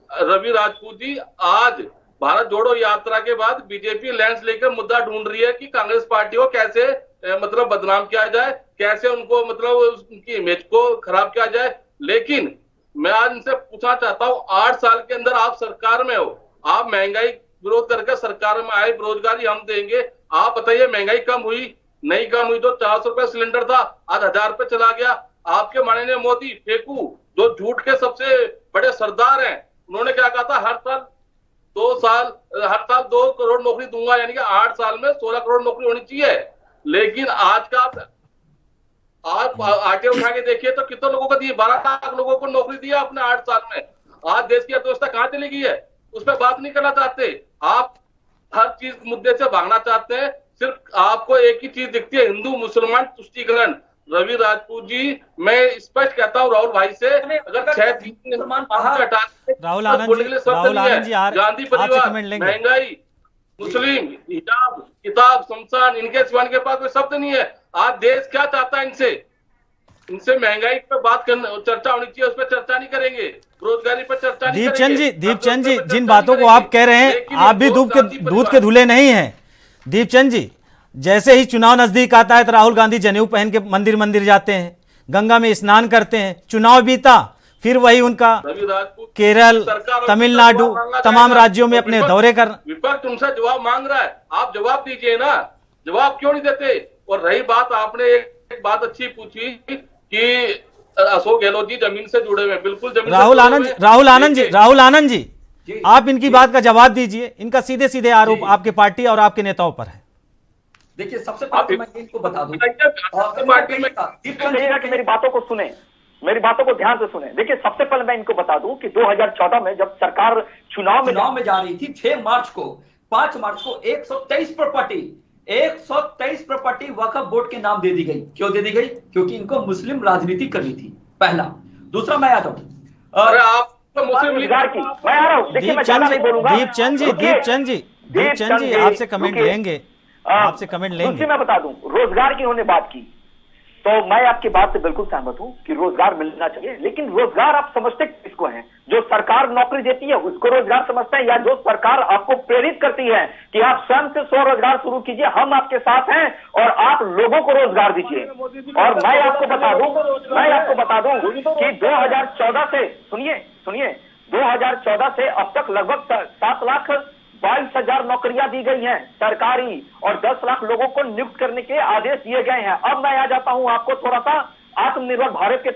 रवि राजपूत जी, आज भारत जोड़ो यात्रा के बाद बीजेपी लेंस लेकर मुद्दा ढूंढ रही है कि कांग्रेस पार्टी को कैसे मतलब बदनाम किया जाए, कैसे उनको मतलब उनकी इमेज को खराब किया जाए। लेकिन मैं आज इनसे पूछना चाहता हूं, 8 साल के अंदर आप सरकार में हो, आप महंगाई विरोध करके सरकार में आए, बेरोजगारी हम देंगे। आप बताइए महंगाई कम हुई? नहीं कम हुई। तो 400 रुपए सिलेंडर था, आज 1000 रुपए चला गया। आपके माननीय मोदी फेंकू जो झूठ के सबसे बड़े सरदार हैं, उन्होंने क्या कहा था? हर साल 2 करोड़ नौकरी दूंगा, यानी कि 8 साल में 16 करोड़ नौकरी होनी चाहिए। लेकिन आज का आप आटे उठा के देखिए तो कितने लोगों को दिए? 12 लाख लोगों को नौकरी दी आपने 8 साल में। आज देश की अर्थव्यवस्था कहां चली गई है? उस पर बात नहीं करना चाहते आप। हर चीज मुद्दे से भागना चाहते हैं। सिर्फ आपको एक ही चीज दिखती है, हिंदू मुसलमान तुष्टीकरण। रवि राजपूत जी, मैं स्पष्ट कहता हूँ राहुल भाई से, अगर 6 मुसलमान राहुल आनंद जी गांधी परिवार, महंगाई, मुस्लिम, हिजाब, किताब, शमशान, इनके सिवा के पास कोई शब्द नहीं है। आज देश क्या चाहता है इनसे महंगाई पर बात करना, चर्चा होनी चाहिए, उस पर चर्चा नहीं करेंगे। रोजगारी पर चर्चा नहीं करेंगे। दीपचंद जी जिन बातों को आप कह रहे हैं, आप भी दूध के धुले नहीं हैं। दीपचंद जी, जैसे ही चुनाव नजदीक आता है तो राहुल गांधी जनेऊ पहन के मंदिर जाते हैं, गंगा में स्नान करते हैं। चुनाव बीता, फिर वही उनका केरल, तमिलनाडु, तमाम राज्यों में अपने दौरे कर। विपक्ष तुमसे जवाब मांग रहा है, आप जवाब दीजिए ना। जवाब क्यों नहीं देते? और रही बात, आपने एक बात अच्छी पूछी कि अशोक गहलोत जी जमीन से जुड़े हुए, बिल्कुल जमीन। राहुल आनंद जी, आप इनकी बात का जवाब दीजिए। इनका सीधे सीधे आरोप आपके पार्टी और आपके नेताओं पर है। देखिए, सबसे पहले मैं इनको बता दूं, मेरी बातों को सुने, मेरी बातों को ध्यान से सुने। देखिए, सबसे पहले मैं इनको बता दूं कि 2014 में जब सरकार चुनाव में जा रही थी, 5 मार्च को 123 प्रॉपर्टी वक्फ बोर्ड के नाम दे दी गई। क्यों दे दी गई? क्योंकि इनको मुस्लिम राजनीति करनी थी, पहला। दूसरा, मैं आता हूं, अरे आप तो मुस्लिम रोजगार की, मैं आ रहा हूं। देखिए, मैं ज्यादा नहीं बोलूंगा। दीपचंद जी आपसे कमेंट लेंगे, आपसे कमेंट लेंगे। मैं बता दूं, रोजगार की उन्होंने बात की, तो मैं आपकी बात से बिल्कुल सहमत हूं कि रोजगार मिलना चाहिए। लेकिन रोजगार आप समझते किसको है? जो सरकार नौकरी देती है उसको रोजगार समझते हैं, या जो सरकार आपको प्रेरित करती है कि आप स्वयं से स्वरोजगार शुरू कीजिए, हम आपके साथ हैं और आप लोगों को रोजगार दीजिए। और मैं आपको बता दूं कि 2014 से, सुनिए 2014 से अब तक लगभग 7,22,000 नौकरियां दी गई हैं सरकारी, और 10 लाख लोगों को नियुक्त करने के आदेश दिए गए हैं। अब मैं आ जाता हूं आपको थोड़ा सा आत्मनिर्भर भारत के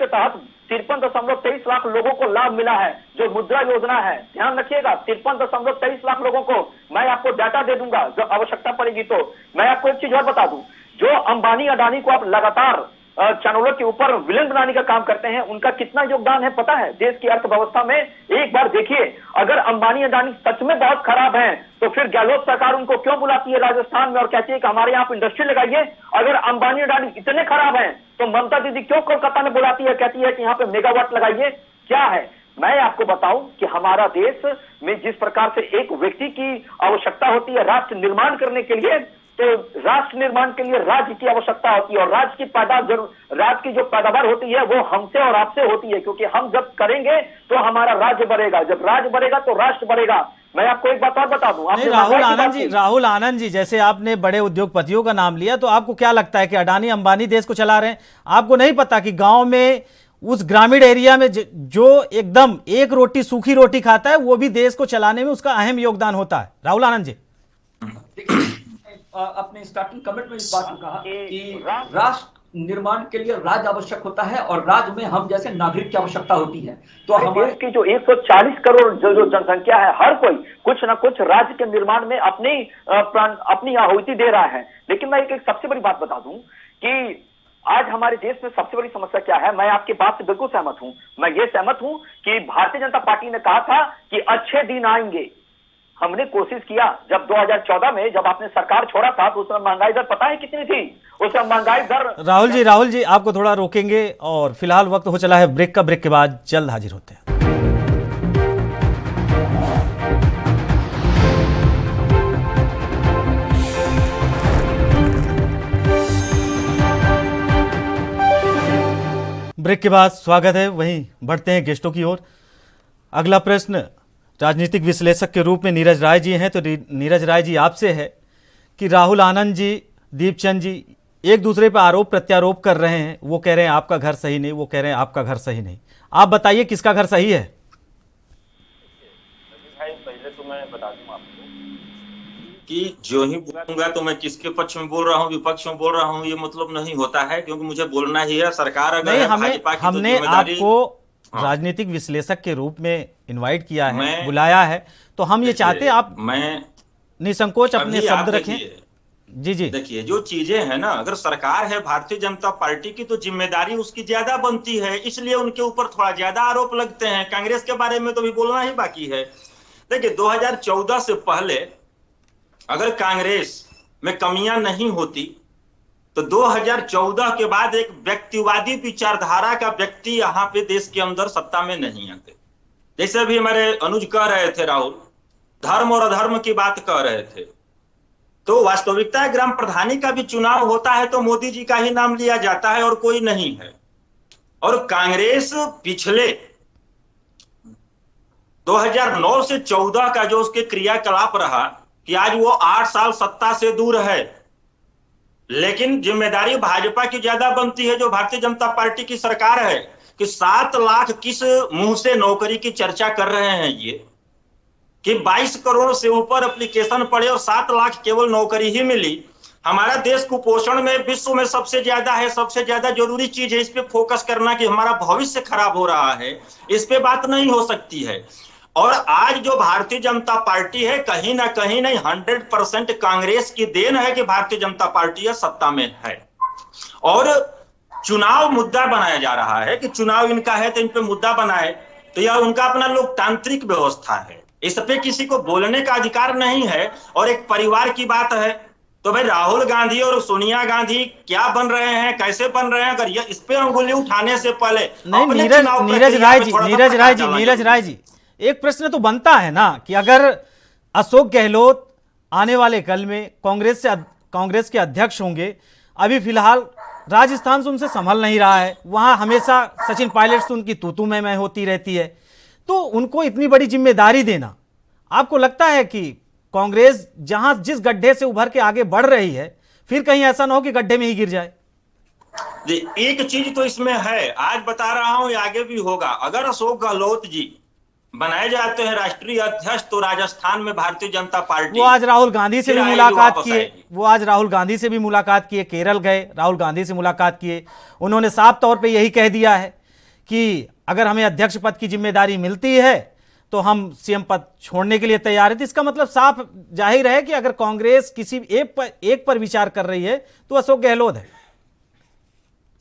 तहत 53.23 लाख लोगों को लाभ मिला है, जो मुद्रा योजना है। ध्यान रखिएगा, 53.23 लाख लोगों को। मैं आपको डाटा दे दूंगा जब आवश्यकता पड़ेगी। तो मैं आपको एक चीज और बता दूं, जो अंबानी अडानी को आप लगातार चैनलों के ऊपर विलेन बनाने का काम करते हैं, उनका कितना योगदान है पता है देश की अर्थव्यवस्था में? एक बार देखिए, अगर अंबानी अडानी सच में बहुत खराब हैं, तो फिर गहलोत सरकार उनको क्यों बुलाती है राजस्थान में और कहती है कि हमारे यहाँ इंडस्ट्री लगाइए? अगर अंबानी अडानी इतने खराब हैं, तो ममता दीदी क्यों कोलकाता में बुलाती है, कहती है कि यहाँ पे मेगावाट लगाइए? क्या है? मैं आपको बताऊं कि हमारा देश में जिस प्रकार से एक व्यक्ति की आवश्यकता होती है राष्ट्र निर्माण करने के लिए, तो राष्ट्र निर्माण के लिए राज्य की आवश्यकता होती है, और राज्य की जो पैदावार होती है वो हमसे और आपसे होती है, क्योंकि हम जब करेंगे तो हमारा राज्य बढ़ेगा, जब राज्य बढ़ेगा तो राष्ट्र बढ़ेगा। मैं आपको एक बात और बता दूं, राहुल आनंद जी, जैसे आपने बड़े उद्योगपतियों का नाम लिया, तो आपको क्या लगता है कि अडानी अंबानी देश को चला रहे हैं? आपको नहीं पता कि गांव में, उस ग्रामीण एरिया में जो एकदम एक रोटी सूखी रोटी खाता है, वो भी देश को चलाने में उसका अहम योगदान होता है? राहुल आनंद जी, अपने स्टार्टिंग कमेंट में इस बात को कहा कि राष्ट्र निर्माण के लिए राज्य आवश्यक होता है, और राज्य में हम जैसे नागरिक की आवश्यकता होती है। तो हमारे देश की जो 140 करोड़ जो जनसंख्या है, हर कोई कुछ ना कुछ राज्य के निर्माण में अपनी आहुति दे रहा है। लेकिन मैं एक सबसे बड़ी बात बता दूं कि आज हमारे देश में सबसे बड़ी समस्या क्या है? मैं आपकी बात से बिल्कुल सहमत हूं। मैं ये सहमत हूं कि भारतीय जनता पार्टी ने कहा था कि अच्छे दिन आएंगे। हमने कोशिश किया, जब 2014 में जब आपने सरकार छोड़ा था तो उसमें महंगाई दर पता है कितनी थी? उसमें महंगाई दर। राहुल जी आपको थोड़ा रोकेंगे, और फिलहाल वक्त हो चला है ब्रेक का। ब्रेक के बाद जल्द हाजिर होते हैं। ब्रेक के बाद स्वागत है। वहीं बढ़ते हैं गेस्टों की ओर। अगला प्रश्न राजनीतिक विश्लेषक के रूप में नीरज राय जी हैं, तो नीरज राय जी आपसे है कि राहुल आनंद जी, दीपचंद जी एक दूसरे पर आरोप प्रत्यारोप कर रहे हैं। वो कह रहे हैं आपका घर सही नहीं, वो कह रहे हैं आपका घर सही नहीं। आप बताइए किसका घर सही है? पहले तो मैं बता दूं आपको कि जो ही बोलूंगा तो मैं किसके पक्ष में बोल रहा हूँ, विपक्ष में बोल रहा हूँ, ये मतलब नहीं होता है, क्योंकि मुझे बोलना ही है। सरकार अगर हमने आपको राजनीतिक विश्लेषक के रूप में इनवाइट किया है, बुलाया है, तो हम ये चाहते हैं आप निसंकोच अपने शब्द रखें। जी देखिए, जो चीजें हैं ना, अगर सरकार है भारतीय जनता पार्टी की, तो जिम्मेदारी उसकी ज्यादा बनती है, इसलिए उनके ऊपर थोड़ा ज्यादा आरोप लगते हैं। कांग्रेस के बारे में तो भी बोलना ही बाकी है। देखिए 2014 से पहले अगर कांग्रेस में कमियां नहीं होती तो 2014 के बाद एक व्यक्तिवादी विचारधारा का व्यक्ति यहां पे देश के अंदर सत्ता में नहीं आते। जैसे अभी हमारे अनुज कह रहे थे, राहुल धर्म और अधर्म की बात कह रहे थे, तो वास्तविकता है ग्राम प्रधानी का भी चुनाव होता है तो मोदी जी का ही नाम लिया जाता है और कोई नहीं है। और कांग्रेस पिछले 2009 से 14 का जो उसके क्रियाकलाप रहा कि आज वो 8 साल सत्ता से दूर है, लेकिन जिम्मेदारी भाजपा की ज्यादा बनती है जो भारतीय जनता पार्टी की सरकार है कि 7 लाख किस मुंह से नौकरी की चर्चा कर रहे हैं ये कि 22 करोड़ से ऊपर एप्लीकेशन पड़े और 7 लाख केवल नौकरी ही मिली। हमारा देश कुपोषण में विश्व में सबसे ज्यादा है, सबसे ज्यादा जरूरी चीज है इस पे फोकस करना कि हमारा भविष्य खराब हो रहा है, इस पे बात नहीं हो सकती है। और आज जो भारतीय जनता पार्टी है कहीं ना कहीं नहीं 100% कांग्रेस की देन है कि भारतीय जनता पार्टी सत्ता में है। और चुनाव मुद्दा बनाया जा रहा है कि चुनाव इनका है तो इन पे मुद्दा बनाए, तो यह उनका अपना लोकतांत्रिक व्यवस्था है, इस पे किसी को बोलने का अधिकार नहीं है। और एक परिवार की बात है तो भाई राहुल गांधी और सोनिया गांधी क्या बन रहे हैं, कैसे बन रहे हैं, अगर ये इस पे उंगली उठाने से पहले नहीं, नीरज राय जी एक प्रश्न तो बनता है ना कि अगर अशोक गहलोत आने वाले कल में कांग्रेस के अध्यक्ष होंगे, अभी फिलहाल राजस्थान से उनसे संभल नहीं रहा है, वहां हमेशा सचिन पायलट से उनकी तू मैं होती रहती है, तो उनको इतनी बड़ी जिम्मेदारी देना, आपको लगता है कि कांग्रेस जहां जिस गड्ढे से उभर के आगे बढ़ रही है फिर कहीं ऐसा ना हो कि गड्ढे में ही गिर जाए? एक चीज तो इसमें है, आज बता रहा हूं ये आगे भी होगा, अगर अशोक गहलोत जी बनाए जाते हैं राष्ट्रीय अध्यक्ष तो राजस्थान में भारतीय जनता पार्टी वो आज राहुल गांधी से भी मुलाकात किए, केरल गए, राहुल गांधी से मुलाकात किए, उन्होंने साफ तौर पे यही कह दिया है कि अगर हमें अध्यक्ष पद की जिम्मेदारी मिलती है तो हम सीएम पद छोड़ने के लिए तैयार है। तो इसका मतलब साफ जाहिर है कि अगर कांग्रेस किसी एक पर विचार कर रही है तो अशोक गहलोत है।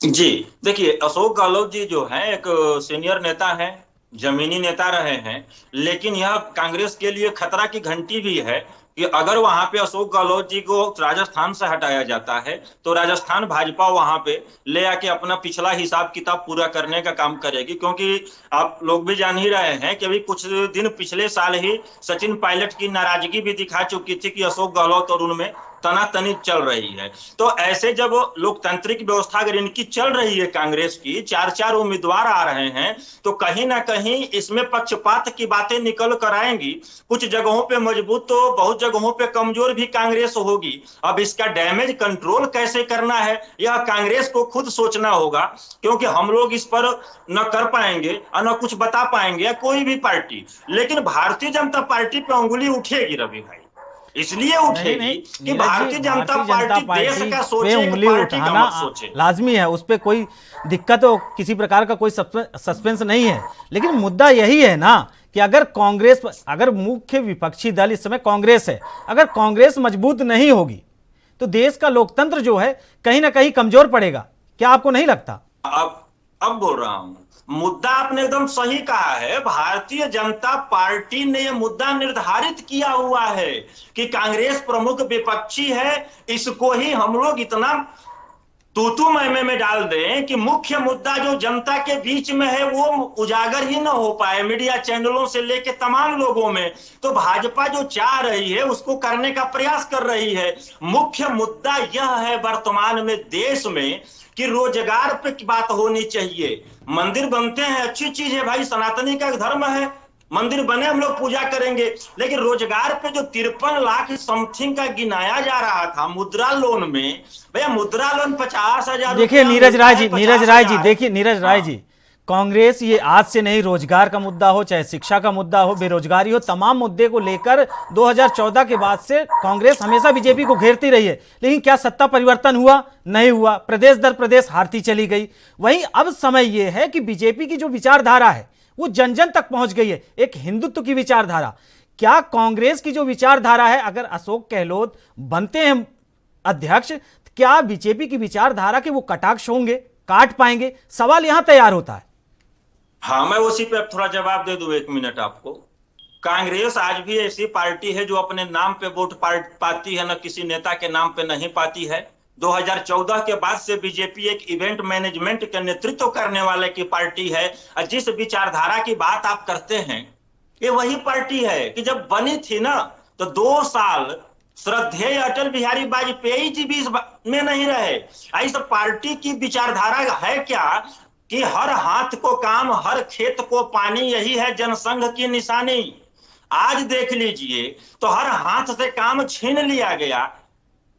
जी देखिए अशोक गहलोत जी जो है एक सीनियर नेता है, जमीनी नेता रहे हैं, लेकिन यह कांग्रेस के लिए खतरा की घंटी भी है कि अगर वहां पे अशोक गहलोत जी को राजस्थान से हटाया जाता है तो राजस्थान भाजपा वहां पे ले आके अपना पिछला हिसाब किताब पूरा करने का काम करेगी। क्योंकि आप लोग भी जान ही रहे हैं कि अभी कुछ दिन पिछले साल ही सचिन पायलट की नाराजगी भी दिखा चुकी थी कि अशोक गहलोत और उनमें तनातनी चल रही है। तो ऐसे जब लोकतांत्रिक व्यवस्था अगर इनकी चल रही है, कांग्रेस की 4-4 उम्मीदवार आ रहे हैं, तो कहीं ना कहीं इसमें पक्षपात की बातें निकल कर आएंगी। कुछ जगहों पे मजबूत तो बहुत जगहों पे कमजोर भी कांग्रेस होगी। अब इसका डैमेज कंट्रोल कैसे करना है यह कांग्रेस को खुद सोचना होगा, क्योंकि हम लोग इस पर न कर पाएंगे और न कुछ बता पाएंगे, कोई भी पार्टी। लेकिन भारतीय जनता पार्टी पे उंगली उठेगी रवि भाई, इसलिए उठेगी कि भारतीय जनता पार्टी देश का सोचे, उंगली उठाना लाजमी है, उस पर कोई दिक्कत हो, किसी प्रकार का कोई सस्पेंस नहीं है। लेकिन मुद्दा यही है ना कि अगर मुख्य विपक्षी दल इस समय कांग्रेस है, अगर कांग्रेस मजबूत नहीं होगी तो देश का लोकतंत्र जो है कहीं ना कहीं कमजोर पड़ेगा। क्या आपको नहीं लगता? अब बोल रहा हूं, मुद्दा आपने एकदम सही कहा है। भारतीय जनता पार्टी ने यह मुद्दा निर्धारित किया हुआ है कि कांग्रेस प्रमुख विपक्षी है, इसको ही हम लोग इतना तू में डाल दें कि मुख्य मुद्दा जो जनता के बीच में है वो उजागर ही ना हो पाए मीडिया चैनलों से लेके तमाम लोगों में। तो भाजपा जो चाह रही है उसको करने का प्रयास कर रही है। मुख्य मुद्दा यह है वर्तमान में देश में कि रोजगार पे की बात होनी चाहिए। मंदिर बनते हैं, अच्छी चीज है भाई, सनातनी का धर्म है, मंदिर बने हम लोग पूजा करेंगे, लेकिन रोजगार पे जो 53 लाख समथिंग का गिनाया जा रहा था मुद्रा लोन में, भैया मुद्रा लोन 50,000। देखिए नीरज राय जी, कांग्रेस ये आज से नहीं, रोजगार का मुद्दा हो, चाहे शिक्षा का मुद्दा हो, बेरोजगारी हो, तमाम मुद्दे को लेकर 2014 के बाद से कांग्रेस हमेशा बीजेपी को घेरती रही है। लेकिन क्या सत्ता परिवर्तन हुआ? नहीं हुआ, प्रदेश दर प्रदेश हारती चली गई। वहीं अब समय यह है कि बीजेपी की जो विचारधारा है वो जन जन तक पहुंच गई है, एक हिंदुत्व की विचारधारा। क्या कांग्रेस की जो विचारधारा है, अगर अशोक गहलोत बनते हैं अध्यक्ष, क्या बीजेपी की विचारधारा के वो कटाक्ष होंगे, काट पाएंगे? सवाल यहां तैयार होता है। हाँ, मैं उसी पे थोड़ा जवाब दे दूं, 1 मिनट आपको। कांग्रेस आज भी ऐसी पार्टी है जो अपने नाम पे वोट पाती है, न किसी नेता के नाम पे नहीं पाती है। 2014 के बाद से बीजेपी एक इवेंट मैनेजमेंट का नेतृत्व करने वाले की पार्टी है। और जिस विचारधारा की बात आप करते हैं, ये वही पार्टी है कि जब बनी थी ना, तो 2 साल श्रद्धेय अटल बिहारी वाजपेयी जी भी में नहीं रहे। इस पार्टी की विचारधारा है क्या कि हर हाथ को काम, हर खेत को पानी, यही है जनसंघ की निशानी। आज देख लीजिए तो हर हाथ से काम छीन लिया गया।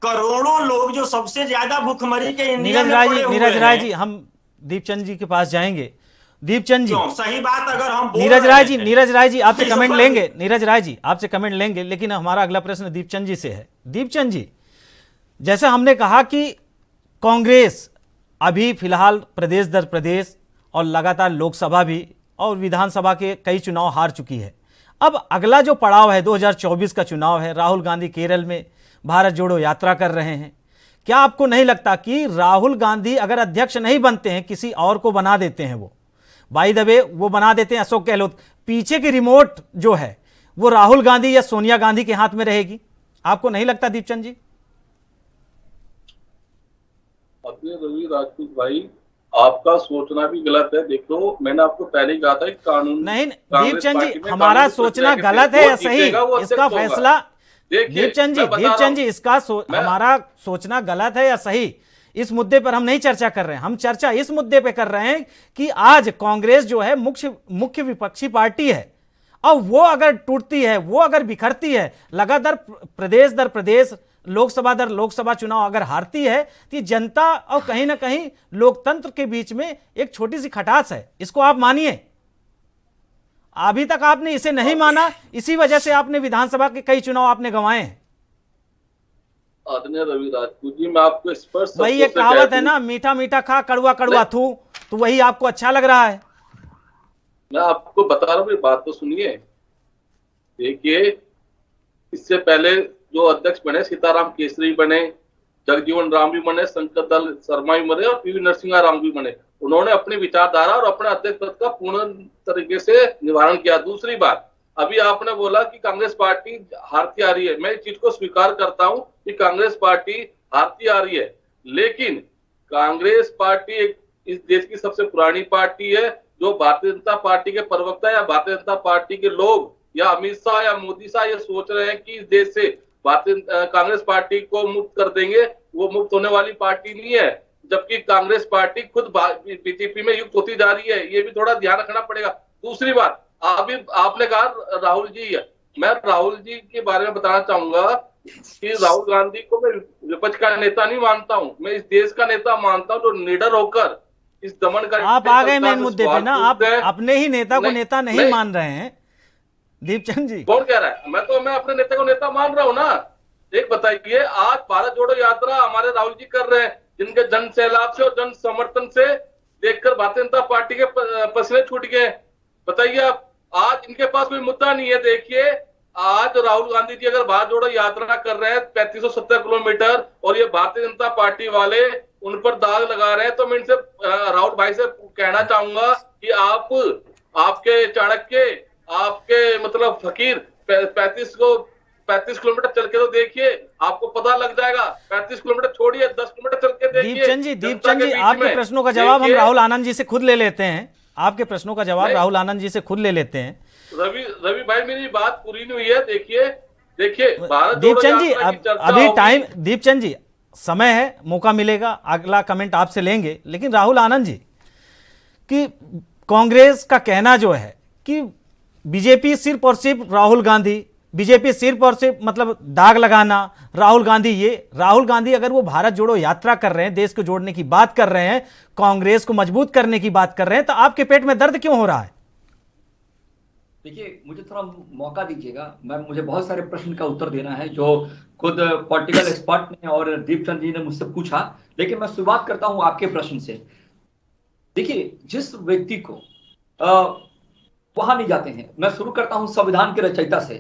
करोड़ों लोग जो सबसे ज्यादा भूखमरी के इंडिया में पड़े हुए नीरज राय हैं। जी, हम दीपचंद जी के पास जाएंगे। दीपचंद जी, सही बात अगर हम बोल नीरज राय जी आपसे इस कमेंट पर- लेंगे। नीरज राय जी आपसे कमेंट लेंगे, लेकिन हमारा अगला प्रश्न दीपचंद जी से है। दीपचंद जी, जैसे हमने कहा कि कांग्रेस अभी फिलहाल प्रदेश दर प्रदेश और लगातार लोकसभा भी और विधानसभा के कई चुनाव हार चुकी है। अब अगला जो पड़ाव है 2024 का चुनाव है। राहुल गांधी केरल में भारत जोड़ो यात्रा कर रहे हैं। क्या आपको नहीं लगता कि राहुल गांधी अगर अध्यक्ष नहीं बनते हैं, किसी और को बना देते हैं, वो बाय द वे वो बना देते हैं अशोक गहलोत, पीछे की रिमोट जो है वो राहुल गांधी या सोनिया गांधी के हाथ में रहेगी? आपको नहीं लगता दीपचंद जी? अपने रवि राजपूत भाई, आपका सोचना भी गलत है। देखो, मैंने आपको पहले ही कहा था कि कानून नहीं कांग्रेस दीपचंद पार्टी जी, में हमारा कानून सोचना प्रक्रिया के गलत है वो या सही, जीतेगा, वो इसका अध्यक्ष होगा। फैसला देखिए, दीपचंद मैं बता रहा जी हूं, इसका हमारा सोचना गलत है या सही, इस मुद्दे पर हम नहीं चर्चा कर रहे हैं। हम चर्चा इस मुद्दे पे कर रहे हैं कि आज कांग्रेस जो है मुख्य विपक्षी पार्टी है, और वो अगर टूटती है, वो अगर बिखरती है, लगातार प्रदेश दर प्रदेश, लोकसभा दर लोकसभा चुनाव अगर हारती है, तो जनता और कहीं ना कहीं लोकतंत्र के बीच में एक छोटी सी खटास है। इसको आप मानिए। अभी तक आपने इसे नहीं माना, इसी वजह से आपने विधानसभा के कई चुनाव आपने गंवाए हैं। आदरणीय रवि राजपूत जी, मैं आपको स्पष्ट वही एक कहावत है ना, मीठा मीठा खा कड़वा कड़वा थू, तो वही आपको अच्छा लग रहा है? मैं आपको बता रहा हूँ, बात तो सुनिए। देखिए, इससे पहले जो अध्यक्ष बने, सीताराम केसरी बने, जगजीवन राम भी बने, शंकर दल शर्मा भी बने और पीवी नरसिंहा राव भी बने। उन्होंने अपनी विचारधारा और अपने अध्यक्ष पद का पूर्ण तरीके से निवारण किया। दूसरी बात, अभी आपने बोला कि कांग्रेस पार्टी हारती आ रही है। मैं इस चीज को स्वीकार करता हूं कि कांग्रेस पार्टी हारती आ रही है, लेकिन कांग्रेस पार्टी इस देश की सबसे पुरानी पार्टी है। जो भारतीय जनता पार्टी के प्रवक्ता या भारतीय जनता पार्टी के लोग या अमित शाह या मोदी शाह ये सोच रहे हैं कि इस देश से कांग्रेस पार्टी को मुक्त कर देंगे, वो मुक्त होने वाली पार्टी नहीं है। जबकि कांग्रेस पार्टी खुद बीजेपी में युक्त होती जा रही है, ये भी थोड़ा ध्यान रखना पड़ेगा। दूसरी बात, अभी आपने कहा राहुल जी है, मैं राहुल जी के बारे में बताना चाहूंगा कि राहुल गांधी को मैं विपक्ष का नेता नहीं मानता हूं, मैं इस देश का नेता मानता हूं जो निडर होकर इस दमन का। आप आ गए मेन मुद्दे पे ना, आप अपने ही नेता को नेता नहीं मान रहे हैं दीपचंद जी। कौन कह रहा है? मैं अपने नेता को नेता मान रहा हूं ना। एक बताइए, आज भारत जोड़ो यात्रा हमारे राहुल जी कर रहे हैं, जिनके जन सैलाब से और जन समर्थन से देखकर भारतीय जनता पार्टी के पसीने छूट गए। बताइए आप, आज इनके पास कोई मुद्दा नहीं है। देखिए, आज राहुल गांधी जी अगर भारत जोड़ो यात्रा कर रहे हैं 3570 किलोमीटर और ये भारतीय जनता पार्टी वाले उन पर दाग लगा रहे हैं, तो मैं इनसे राहुल भाई से कहना चाहूंगा कि आप, आपके चाणक्य, आपके मतलब फकीर 35 किलोमीटर चल के तो देखिए, आपको पता लग जाएगा। 35 किलोमीटर छोड़िए, 10 किलोमीटर चल के देखिए। दीपचंद जी आपके प्रश्नों का जवाब हम राहुल आनंद जी से खुद ले लेते हैं। आपके प्रश्नों का जवाब राहुल आनंद जी से खुद ले लेते हैं। रवि भाई, मेरी बात पूरी नहीं हुई है। देखिए दीपचंद जी, अभी टाइम, दीपचंद जी समय है, मौका मिलेगा, अगला कमेंट आपसे लेंगे। लेकिन राहुल आनंद जी कि कांग्रेस का कहना जो है कि बीजेपी सिर्फ और सिर्फ राहुल गांधी, बीजेपी सिर्फ और सिर्फ मतलब दाग लगाना, राहुल गांधी अगर वो भारत जोड़ो यात्रा कर रहे हैं, देश को जोड़ने की बात कर रहे हैं, कांग्रेस को मजबूत करने की बात कर रहे हैं, तो आपके पेट में दर्द क्यों हो रहा है? देखिए, मुझे थोड़ा मौका दीजिएगा। मुझे बहुत सारे प्रश्न का उत्तर देना है जो खुद पॉलिटिकल एक्सपर्ट ने और दीपचंद जी ने मुझसे पूछा, लेकिन मैं शुरुआत करता हूं आपके प्रश्न से। देखिए, जिस व्यक्ति को वहां नहीं जाते हैं, मैं शुरू करता हूं संविधान के रचयिता से।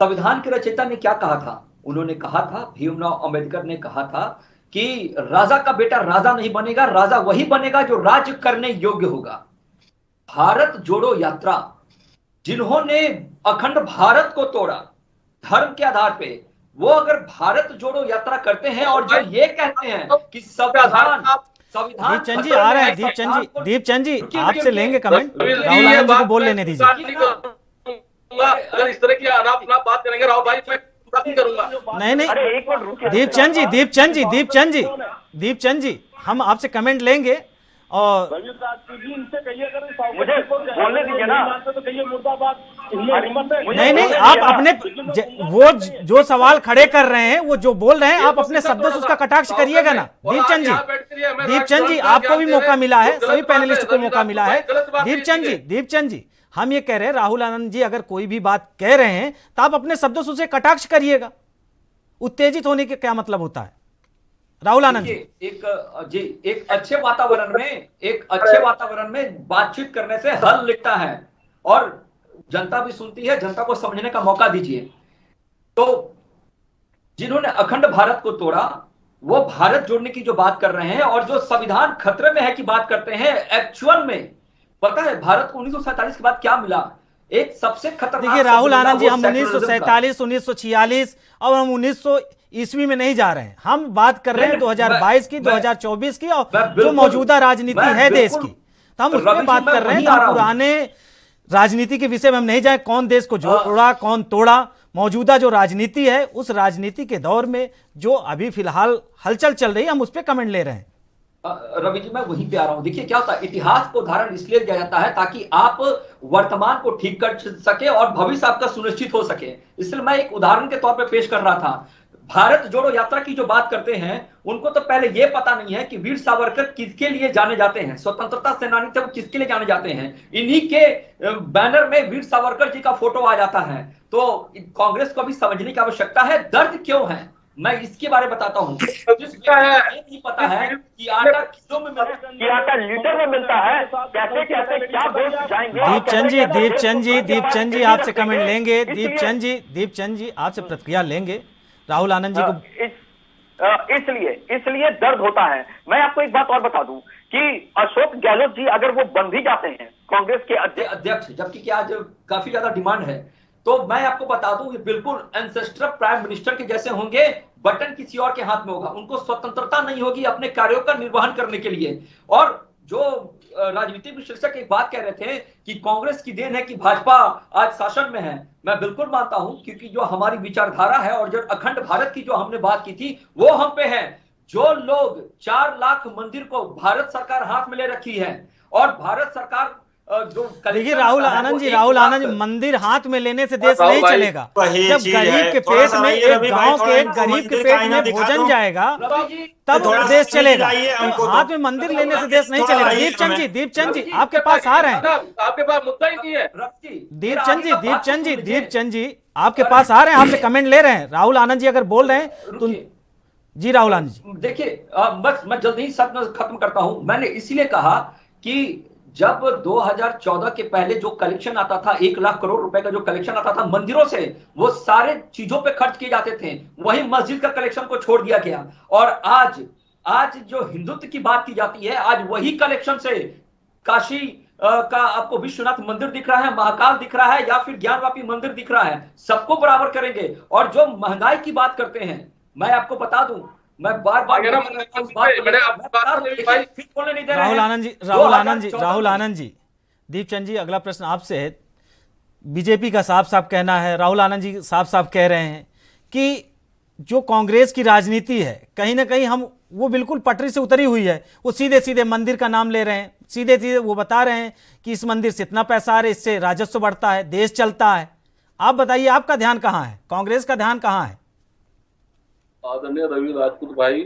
संविधान के रचयिता ने क्या कहा था? उन्होंने कहा था, भीमराव अंबेडकर ने कहा था कि राजा का बेटा राजा नहीं बनेगा, राजा वही बनेगा जो राज्य करने योग्य होगा। भारत जोड़ो यात्रा जिन्होंने अखंड भारत को तोड़ा धर्म के आधार पे, वो अगर भारत जोड़ो यात्रा करते हैं और जो ये कहते हैं कि संविधान दीपचंद जी आ रहे हैं, दीपचंद जी आपसे लेंगे कमेंट, राहुल आनंद जी को बोल लेने दीजिए। अगर इस तरह की अनाप बात करेंगे राहुल भाई, मैं करूंगा। नहीं दीपचंद जी हम आपसे कमेंट लेंगे और मुझे बोलने दीजिए ना। नहीं आप अपने वो जो सवाल खड़े कर रहे हैं, वो जो बोल रहे हैं, आप अपने शब्दों से उसका कटाक्ष करिएगा ना। दीपचंद जी आपको भी मौका मिला है, सभी पैनलिस्ट को मौका मिला है। दीपचंद जी हम ये कह रहे हैं, राहुल आनंद जी अगर कोई भी बात कह रहे हैं तो आप अपने शब्दों से उसे कटाक्ष करिएगा। उत्तेजित होने के क्या मतलब होता है राहुल आनंद जी? एक अच्छे वातावरण में बातचीत करने से हल लिखता है और जनता भी सुनती है, जनता को समझने का मौका दीजिए। तो जिन्होंने अखंड भारत को तोड़ा वो भारत जोड़ने की जो बात कर रहे हैं और जो संविधान खतरे में है की बात करते हैं, एक्चुअल में पता है भारत को 1947 के बाद क्या मिला? एक सबसे खतरनाक। देखिए राहुल आनंद जी, हम 1947, 1946 और हम 1900 ईस्वी में नहीं जा रहे हैं, हम बात कर रहे हैं 2022 की, 2024 की और जो मौजूदा राजनीति है देश की, तो हम उस पर बात कर रहे हैं। तो पुराने राजनीति के विषय में हम नहीं जाए, कौन देश को जोड़ा कौन तोड़ा। मौजूदा जो राजनीति है उस राजनीति के दौर में जो अभी फिलहाल हलचल चल रही है, हम उस पर कमेंट ले रहे हैं। रवि जी मैं वहीं पे आ रहा हूं। देखिए क्या होता है, इतिहास को उदाहरण इसलिए दिया जाता है ताकि आप वर्तमान को ठीक कर सके और भविष्य आपका सुनिश्चित हो सके। इसलिए मैं एक उदाहरण के तौर पे पेश कर रहा था। भारत जोड़ो यात्रा की जो बात करते हैं, उनको तो पहले यह पता नहीं है कि वीर सावरकर किसके लिए जाने जाते हैं, स्वतंत्रता सेनानी थे वो किसके लिए जाने जाते हैं। इन्हीं के बैनर में वीर सावरकर जी का फोटो आ जाता है। तो कांग्रेस को भी समझने की आवश्यकता है दर्द क्यों है। मैं इसके बारे में बताता हूँ। नहीं पता है कि आटा किलो में मिलता है, कि आटा लीटर में मिलता है, कैसे कैसे क्या बोल जाएंगे। दीपचंद जी आपसे कमेंट लेंगे। दीपचंद जी आपसे प्रतिक्रिया लेंगे। राहुल आनंद जी को इसलिए दर्द होता है। मैं आपको एक बात और बता दूं कि अशोक गहलोत जी अगर वो बन भी जाते हैं कांग्रेस के अध्यक्ष, जबकि आज काफी ज्यादा डिमांड है, तो मैं आपको बता दूं कि बिल्कुल एंसेस्टर प्राइम मिनिस्टर के जैसे होंगे, बटन किसी और के हाथ में होगा। उनको स्वतंत्रता नहीं होगी अपने कार्यों का निर्वहन करने के लिए। और जो राजनीतिक विश्लेषक एक बात कह रहे थे कि कांग्रेस की देन है कि भाजपा आज शासन में है, मैं बिल्कुल मानता हूं, क्योंकि जो हमारी विचारधारा है और जो अखंड भारत की जो हमने बात की थी वो हम पे है। जो लोग 4 लाख मंदिर को भारत सरकार हाथ में ले रखी है और भारत सरकार देखिए राहुल आनंद जी, मंदिर हाथ में लेने से देश नहीं चलेगा। जब गरीब के पेट में, एक गांव के एक गरीब के पेट में भोजन जाएगा तब देश चलेगा। हाथ में मंदिर लेने से देश नहीं चलेगा। दीपचंद जी आपके पास आ रहे हैं, आपके पास मुद्दा ही नहीं है। दीपचंद जी आपके पास आ रहे हैं, आपसे कमेंट ले रहे हैं। राहुल आनंद जी अगर बोल रहे हैं तो जी राहुल आनंद जी देखिए, बस मैं जल्दी ही खत्म करता हूं। मैंने इसीलिए कहा कि जब 2014 के पहले जो कलेक्शन आता था, 1 लाख करोड़ रुपए का जो कलेक्शन आता था मंदिरों से, वो सारे चीजों पे खर्च किए जाते थे। वही मस्जिद का कलेक्शन को छोड़ दिया गया। और आज जो हिंदुत्व की बात की जाती है, आज वही कलेक्शन से काशी का आपको विश्वनाथ मंदिर दिख रहा है, महाकाल दिख रहा है, या फिर ज्ञानवापी मंदिर दिख रहा है, सबको बराबर करेंगे। और जो महंगाई की बात करते हैं, मैं आपको बता दूं, मैं बार राहुल आनंद जी दीपचंद जी अगला प्रश्न आपसे है। बीजेपी का साफ साफ कहना है, राहुल आनंद जी साफ साफ कह रहे हैं कि जो कांग्रेस की राजनीति है कहीं ना कहीं वो बिल्कुल पटरी से उतरी हुई है। वो सीधे सीधे मंदिर का नाम ले रहे हैं, सीधे सीधे वो बता रहे हैं कि इस मंदिर से इतना पैसा आ रहा है, इससे राजस्व बढ़ता है, देश चलता है। आप बताइए आपका ध्यान कहाँ है, कांग्रेस का ध्यान कहाँ है? आदरणीय रवि राजपूत भाई,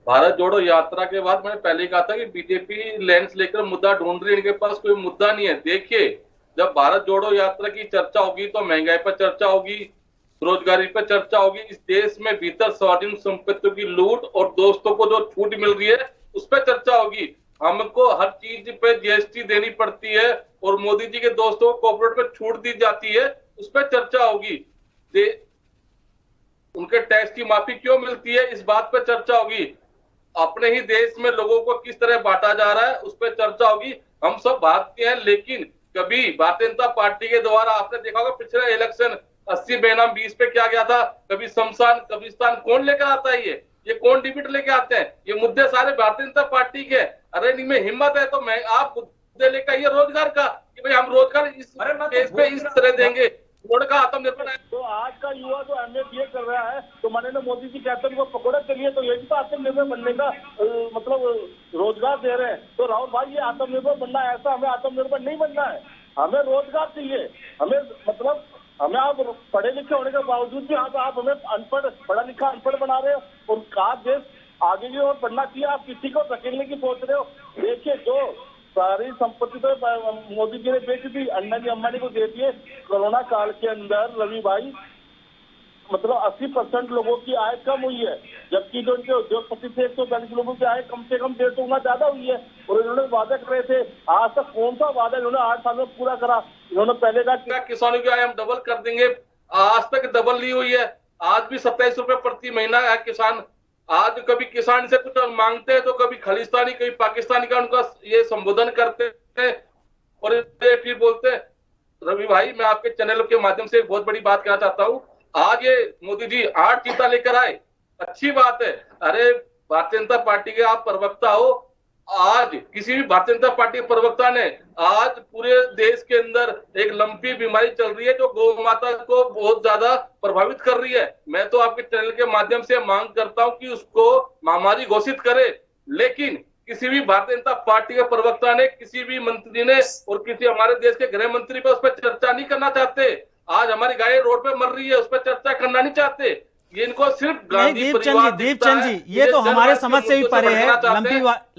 भारत जोड़ो यात्रा के बाद मैंने पहले कहा था कि बीजेपी लेंस लेकर मुद्दा ढूंढ रही है, इनके पास कोई मुद्दा नहीं है। देखिए, जब भारत जोड़ो यात्रा की चर्चा होगी तो महंगाई पर चर्चा होगी, रोजगारी पर चर्चा होगी, इस देश में भीतर स्वाधीन संपत्तियों की लूट और दोस्तों को जो छूट मिल रही है उस पर चर्चा होगी। हमको हर चीज पे जीएसटी देनी पड़ती है और मोदी जी के दोस्तों को कॉर्पोरेट पे छूट दी जाती है, उस पर चर्चा होगी। उनके टैक्स की माफी क्यों मिलती है, इस बात पर चर्चा होगी। अपने ही देश में लोगों को किस तरह बांटा जा रहा है, उस पर चर्चा होगी। हम सब भारतीय हैं, लेकिन कभी भारतीय जनता पार्टी के द्वारा आपने देखा होगा पिछले इलेक्शन 80 बेनाम 20 पे क्या गया था, कभी शमशान कब्रिस्तान कौन लेकर आता है, ये कौन डिबेट लेके आते हैं, ये मुद्दे सारे भारतीय जनता पार्टी के। अरे इनमें हिम्मत है तो मैं आप मुद्दे लेकर आइए रोजगार का कि भाई हम रोजगार इस केस पे इस तरह देंगे, रोड का आत्मनिर्भर है। तो आज का युवा जो एमए बीए कर रहा है तो माननीय मोदी जी कहते हैं वो पकौड़े चलिए, तो यही तो आत्मनिर्भर बनने का मतलब रोजगार दे रहे हैं। तो राहुल भाई ये आत्मनिर्भर बनना है, ऐसा हमें आत्मनिर्भर नहीं बनना है, हमें रोजगार चाहिए। हमें मतलब हमें आप पढ़े लिखे होने के बावजूद भी आप हमें अनपढ़ पढ़ा लिखा अनपढ़ बना रहे हो, और का देश आगे की ओर बढ़ना चाहिए, आप किसी को धकेलने की सोच रहे हो। देखिए जो सारी संपत्ति तो मोदी जी ने बेच दी, अंबानी अंबानी को दे दिए। कोरोना काल के अंदर रवि भाई मतलब 80% लोगों की आय कम हुई है, जबकि जो उनके उद्योगपति थे 142 लोगों की आय कम से कम 150 गुना ज्यादा हुई है। और इन्होंने वादा कर रहे थे, आज तक कौन सा वादा इन्होंने 8 साल में पूरा करा। इन्होंने पहले कहा किसानों की आय हम डबल कर देंगे, आज तक डबल नहीं हुई है। आज भी 27 रुपए प्रति महीना है किसान। आज कभी किसान से कुछ मांगते हैं तो कभी खालिस्तानी कभी पाकिस्तानी का उनका ये संबोधन करते हैं और फिर बोलते हैं। रवि भाई मैं आपके चैनल के माध्यम से एक बहुत बड़ी बात कहना चाहता हूँ, आज ये मोदी जी 8 चीता लेकर आए, अच्छी बात है। अरे भारतीय जनता पार्टी के आप प्रवक्ता हो, आज किसी भी भारतीय जनता पार्टी के प्रवक्ता ने आज पूरे देश के अंदर एक लंपी बीमारी चल रही है जो गौ माता को बहुत ज्यादा प्रभावित कर रही है। मैं तो आपके चैनल के माध्यम से मांग करता हूं कि उसको महामारी घोषित करे, लेकिन किसी भी भारतीय जनता पार्टी के प्रवक्ता ने, किसी भी मंत्री ने और किसी हमारे देश के गृह मंत्री पर उस पर चर्चा नहीं करना चाहते। आज हमारी गाय रोड पे मर रही है, उस पर चर्चा करना नहीं चाहते। ये इनको सिर्फ गांधी परिवार दीपचंद जी ये तो हमारे समझ से भी परे है।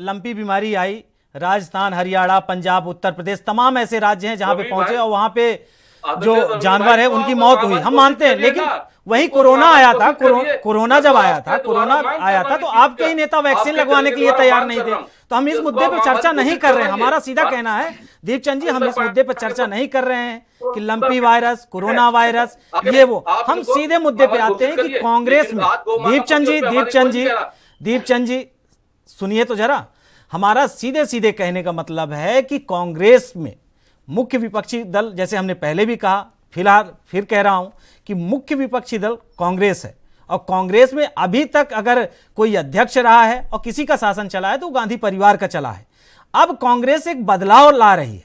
लंपी बीमारी आई, राजस्थान, हरियाणा, पंजाब, उत्तर प्रदेश, तमाम ऐसे राज्य हैं जहां पे पहुंचे और वहां पे जो जानवर है उनकी मौत हुई, हम मानते हैं। लेकिन वही कोरोना आया था, कोरोना जब आया था तो आपके ही नेता वैक्सीन लगवाने के लिए तैयार नहीं थे। तो हम इस मुद्दे पर चर्चा नहीं कर रहे हैं, हमारा सीधा कहना है दीपचंद जी, हम इस मुद्दे पर चर्चा नहीं कर रहे हैं कि लंपी वायरस, कोरोना वायरस, ये वो, हम सीधे मुद्दे पे आते हैं कि कांग्रेस में दीपचंद जी सुनिए तो जरा, हमारा सीधे सीधे कहने का मतलब है कि कांग्रेस में मुख्य विपक्षी दल, जैसे हमने पहले भी कहा, फिलहाल फिर कह रहा हूं कि मुख्य विपक्षी दल कांग्रेस है, और कांग्रेस में अभी तक अगर कोई अध्यक्ष रहा है और किसी का शासन चला है तो गांधी परिवार का चला है। अब कांग्रेस एक बदलाव ला रही है,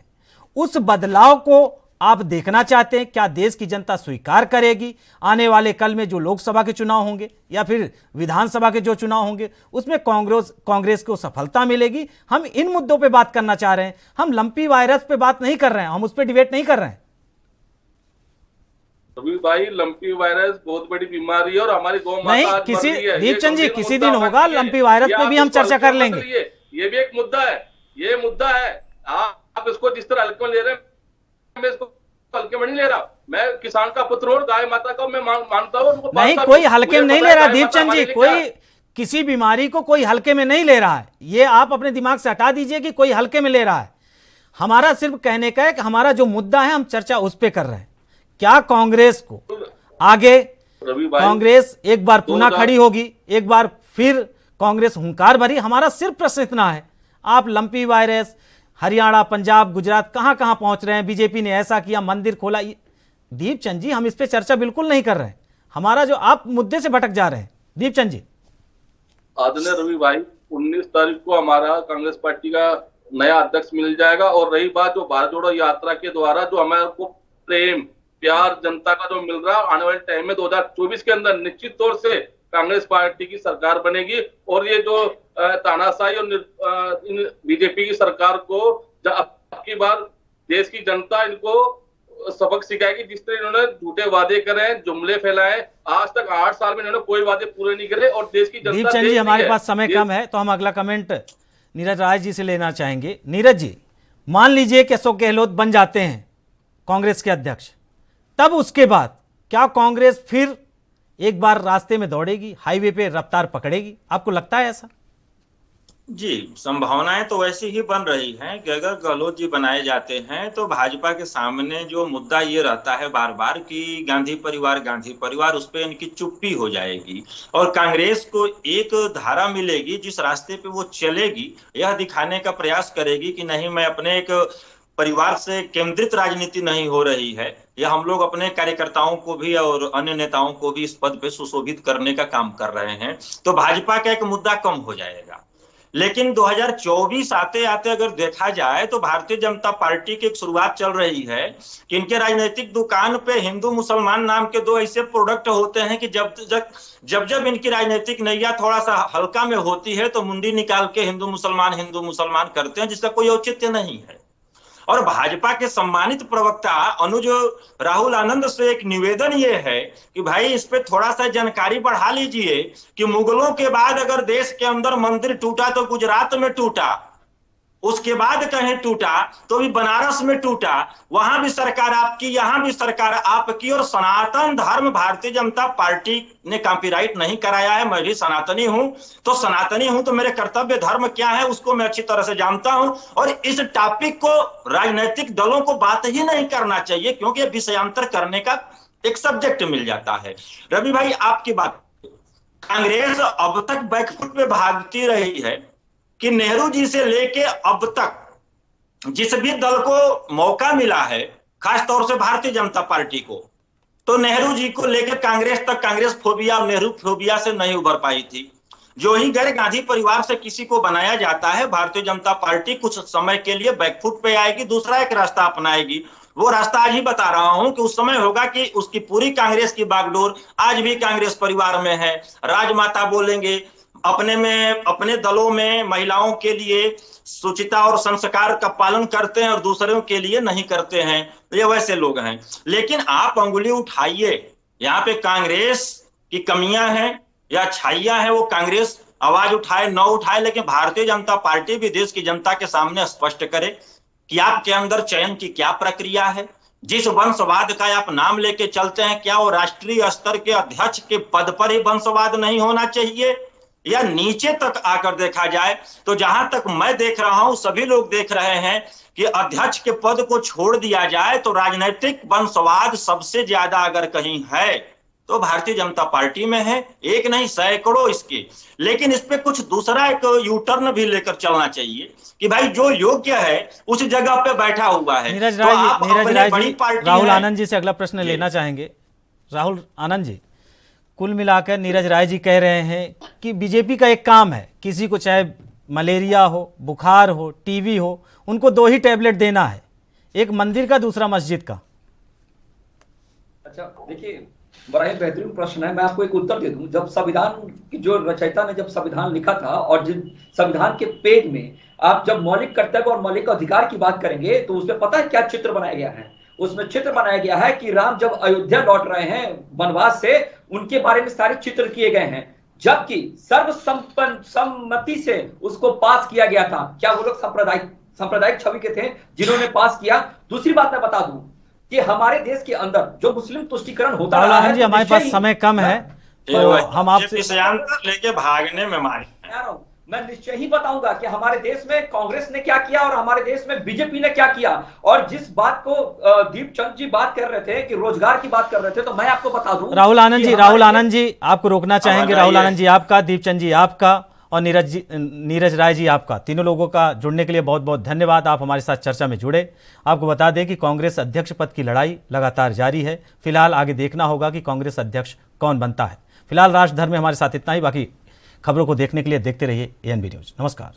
उस बदलाव को आप देखना चाहते हैं, क्या देश की जनता स्वीकार करेगी? आने वाले कल में जो लोकसभा के चुनाव होंगे या फिर विधानसभा के जो चुनाव होंगे उसमें कांग्रेस को सफलता मिलेगी? हम इन मुद्दों पे बात करना चाह रहे हैं, हम लंपी वायरस पे बात नहीं कर रहे हैं, हम उस पर डिबेट नहीं कर रहे हैं। रवि भाई लंपी वायरस बहुत बड़ी बीमारी है और हमारी गौ माता नहीं, किसी दीपचंद जी किसी दिन होगा लंपी वायरस पे भी हम चर्चा कर लेंगे। ये भी एक मुद्दा है, ये मुद्दा है। आप इसको जिस तरह हल्के में ले रहे हैं, मैं इसको हल्के में नहीं ले रहा। मैं किसान का पुत्र और गाय माता का मैं मानता हूँ। नहीं, कोई हल्के में नहीं ले रहा दीपचंद जी, कोई किसी बीमारी को कोई हल्के में नहीं ले रहा है, ये आप अपने दिमाग से हटा दीजिए कि कोई हल्के में ले रहा है। हमारा सिर्फ कहने का है कि हमारा जो मुद्दा है हम चर्चा उस पर कर रहे हैं। क्या कांग्रेस को आगे, कांग्रेस एक बार पुनः खड़ी होगी, एक बार फिर कांग्रेस हुंकार भरी? हमारा सिर्फ प्रश्न इतना है, आप लंपी वायरस, हरियाणा, पंजाब, गुजरात कहां कहां पहुंच रहे हैं, बीजेपी ने ऐसा किया, मंदिर खोला, दीपचंद जी हम इस पे चर्चा बिल्कुल नहीं कर रहे हैं। हमारा जो आप मुद्दे से भटक जा रहे हैं दीपचंद जी। आदरणीय रवि भाई 19 तारीख को हमारा कांग्रेस पार्टी का नया अध्यक्ष मिल जाएगा। और रही बात जो भारत जोड़ो यात्रा के द्वारा जो हमारे को प्रेम प्यार जनता का जो मिल रहा है, आने वाले टाइम में 2024 के अंदर निश्चित तौर से कांग्रेस पार्टी की सरकार बनेगी। और ये जो तानाशाही और बीजेपी की सरकार को अब की बार देश की जनता इनको सबक सिखाएगी। जिस तरह इन्होंने झूठे वादे करे, जुमले फैलाए, आज तक 8 साल में इन्होंने कोई वादे पूरे नहीं करे और देश की जनता। दीपचंद जी हमारे पास समय कम है तो हम अगला कमेंट नीरज राज जी से लेना चाहेंगे। नीरज जी, मान लीजिए कि अशोक गहलोत बन जाते हैं कांग्रेस के अध्यक्ष, तब उसके बाद क्या कांग्रेस फिर एक बार रास्ते में दौड़ेगी, हाईवे पे रफ्तार पकड़ेगी? आपको लगता है ऐसा? जी, संभावनाएं तो वैसी ही बन रही हैं कि अगर गहलोत जी बनाए जाते हैं तो भाजपा के सामने जो मुद्दा ये रहता है बार बार कि गांधी परिवार, उस पर इनकी चुप्पी हो जाएगी और कांग्रेस को एक धारा मिलेगी जिस रास्ते पे वो चलेगी, यह दिखाने का प्रयास करेगी कि नहीं, मैं अपने एक परिवार से केंद्रित राजनीति नहीं हो रही है, या हम लोग अपने कार्यकर्ताओं को भी और अन्य नेताओं को भी इस पद पे सुशोभित करने का काम कर रहे हैं, तो भाजपा का एक मुद्दा कम हो जाएगा। लेकिन 2024 आते आते अगर देखा जाए तो भारतीय जनता पार्टी की एक शुरुआत चल रही है कि इनके राजनीतिक दुकान पे हिंदू मुसलमान नाम के दो ऐसे प्रोडक्ट होते हैं कि जब इनकी राजनीतिक नैया थोड़ा सा हल्का में होती है तो मुंडी निकाल के हिंदू मुसलमान करते हैं, जिसका कोई औचित्य नहीं है। और भाजपा के सम्मानित प्रवक्ता अनुज राहुल आनंद से एक निवेदन ये है कि भाई इस पे थोड़ा सा जानकारी बढ़ा लीजिए कि मुगलों के बाद अगर देश के अंदर मंदिर टूटा तो गुजरात में टूटा, उसके बाद कहीं टूटा तो भी बनारस में टूटा, वहां भी सरकार आपकी, यहां भी सरकार आपकी, और सनातन धर्म भारतीय जनता पार्टी ने कॉपीराइट नहीं कराया है। मैं भी सनातनी हूं, तो मेरे कर्तव्य धर्म क्या है उसको मैं अच्छी तरह से जानता हूं। और इस टॉपिक को राजनीतिक दलों को बात ही नहीं करना चाहिए, क्योंकि विषयांतर करने का एक सब्जेक्ट मिल जाता है। रवि भाई, आपकी बात, कांग्रेस अब तक बैकफुट पे भागती रही है कि नेहरू जी से लेके अब तक जिस भी दल को मौका मिला है, खासतौर से भारतीय जनता पार्टी को, तो नेहरू जी को लेकर कांग्रेस तक कांग्रेस फोबिया और नेहरू फोबिया से नहीं उभर पाई थी। जो ही गैर गांधी परिवार से किसी को बनाया जाता है, भारतीय जनता पार्टी कुछ समय के लिए बैकफुट पे आएगी, दूसरा एक रास्ता अपनाएगी। वो रास्ता आज ही बता रहा हूं कि उस समय होगा कि उसकी पूरी कांग्रेस की बागडोर आज भी कांग्रेस परिवार में है। राजमाता बोलेंगे, अपने दलों में महिलाओं के लिए सुचिता और संस्कार का पालन करते हैं और दूसरों के लिए नहीं करते हैं, ये वैसे लोग हैं। लेकिन आप अंगुली उठाइए, यहाँ पे कांग्रेस की कमियां हैं या अच्छाइयां हैं, वो कांग्रेस आवाज उठाए न उठाए, लेकिन भारतीय जनता पार्टी भी देश की जनता के सामने स्पष्ट करे कि आपके अंदर चयन की क्या प्रक्रिया है। जिस वंशवाद का आप नाम लेके चलते हैं, क्या वो राष्ट्रीय स्तर के अध्यक्ष के पद पर ही वंशवाद नहीं होना चाहिए, या नीचे तक आकर देखा जाए तो जहां तक मैं देख रहा हूं, सभी लोग देख रहे हैं कि अध्यक्ष के पद को छोड़ दिया जाए तो राजनीतिक वंशवाद सबसे ज्यादा अगर कहीं है तो भारतीय जनता पार्टी में है, एक नहीं सैकड़ों इसके। लेकिन इस पे कुछ दूसरा एक यू टर्न भी लेकर चलना चाहिए कि भाई जो योग्य है उस जगह पे बैठा हुआ है। नीरज राय जी, राहुल आनंद जी से अगला प्रश्न लेना चाहेंगे। राहुल आनंद जी, कुल मिलाकर नीरज राय जी कह रहे हैं कि बीजेपी का एक काम है, किसी को चाहे मलेरिया हो, बुखार हो, टीवी हो, उनको 2 ही टैबलेट देना है, एक मंदिर का, दूसरा मस्जिद का। अच्छा, देखिए, बड़ा ही बेहतरीन प्रश्न है। मैं आपको एक उत्तर दे दूं। जब संविधान की जो रचयिता ने जब संविधान लिखा था, और जिन संविधान के पेज में आप जब मौलिक कर्तव्य और मौलिक अधिकार की बात करेंगे तो उसमें पता है क्या चित्र बनाया गया है? उसमें चित्र बनाया गया है कि राम जब अयोध्या लौट रहे हैं वनवास से, उनके बारे में सारे चित्र किए गए हैं, जबकि सर्वसम्मति से उसको पास किया गया था। क्या वो लोग सांप्रदायिक छवि के थे जिन्होंने पास किया? दूसरी बात मैं बता दूं कि हमारे देश के अंदर जो मुस्लिम तुष्टीकरण होता रहा है, हमारे पास समय कम है तो हम आपसे लेके भागने में मारे, मैं निश्चय ही बताऊंगा कि हमारे देश में कांग्रेस ने क्या किया और हमारे देश में बीजेपी ने क्या किया। और जिस बात को दीपचंद जी बात कर रहे थे कि रोजगार की बात कर रहे थे, तो मैं आपको बता दूं, राहुल आनंद जी आपको रोकना चाहेंगे। राहुल आनंद जी आपका, दीपचंद जी आपका, और नीरज राय जी आपका, तीनों लोगों का जुड़ने के लिए बहुत बहुत धन्यवाद। आप हमारे साथ चर्चा में जुड़े। आपको बता दें कि कांग्रेस अध्यक्ष पद की लड़ाई लगातार जारी है। फिलहाल आगे देखना होगा कि कांग्रेस अध्यक्ष कौन बनता है। फिलहाल राष्ट्रधर में हमारे साथ इतना ही। बाकी खबरों को देखने के लिए देखते रहिए ANB न्यूज। नमस्कार।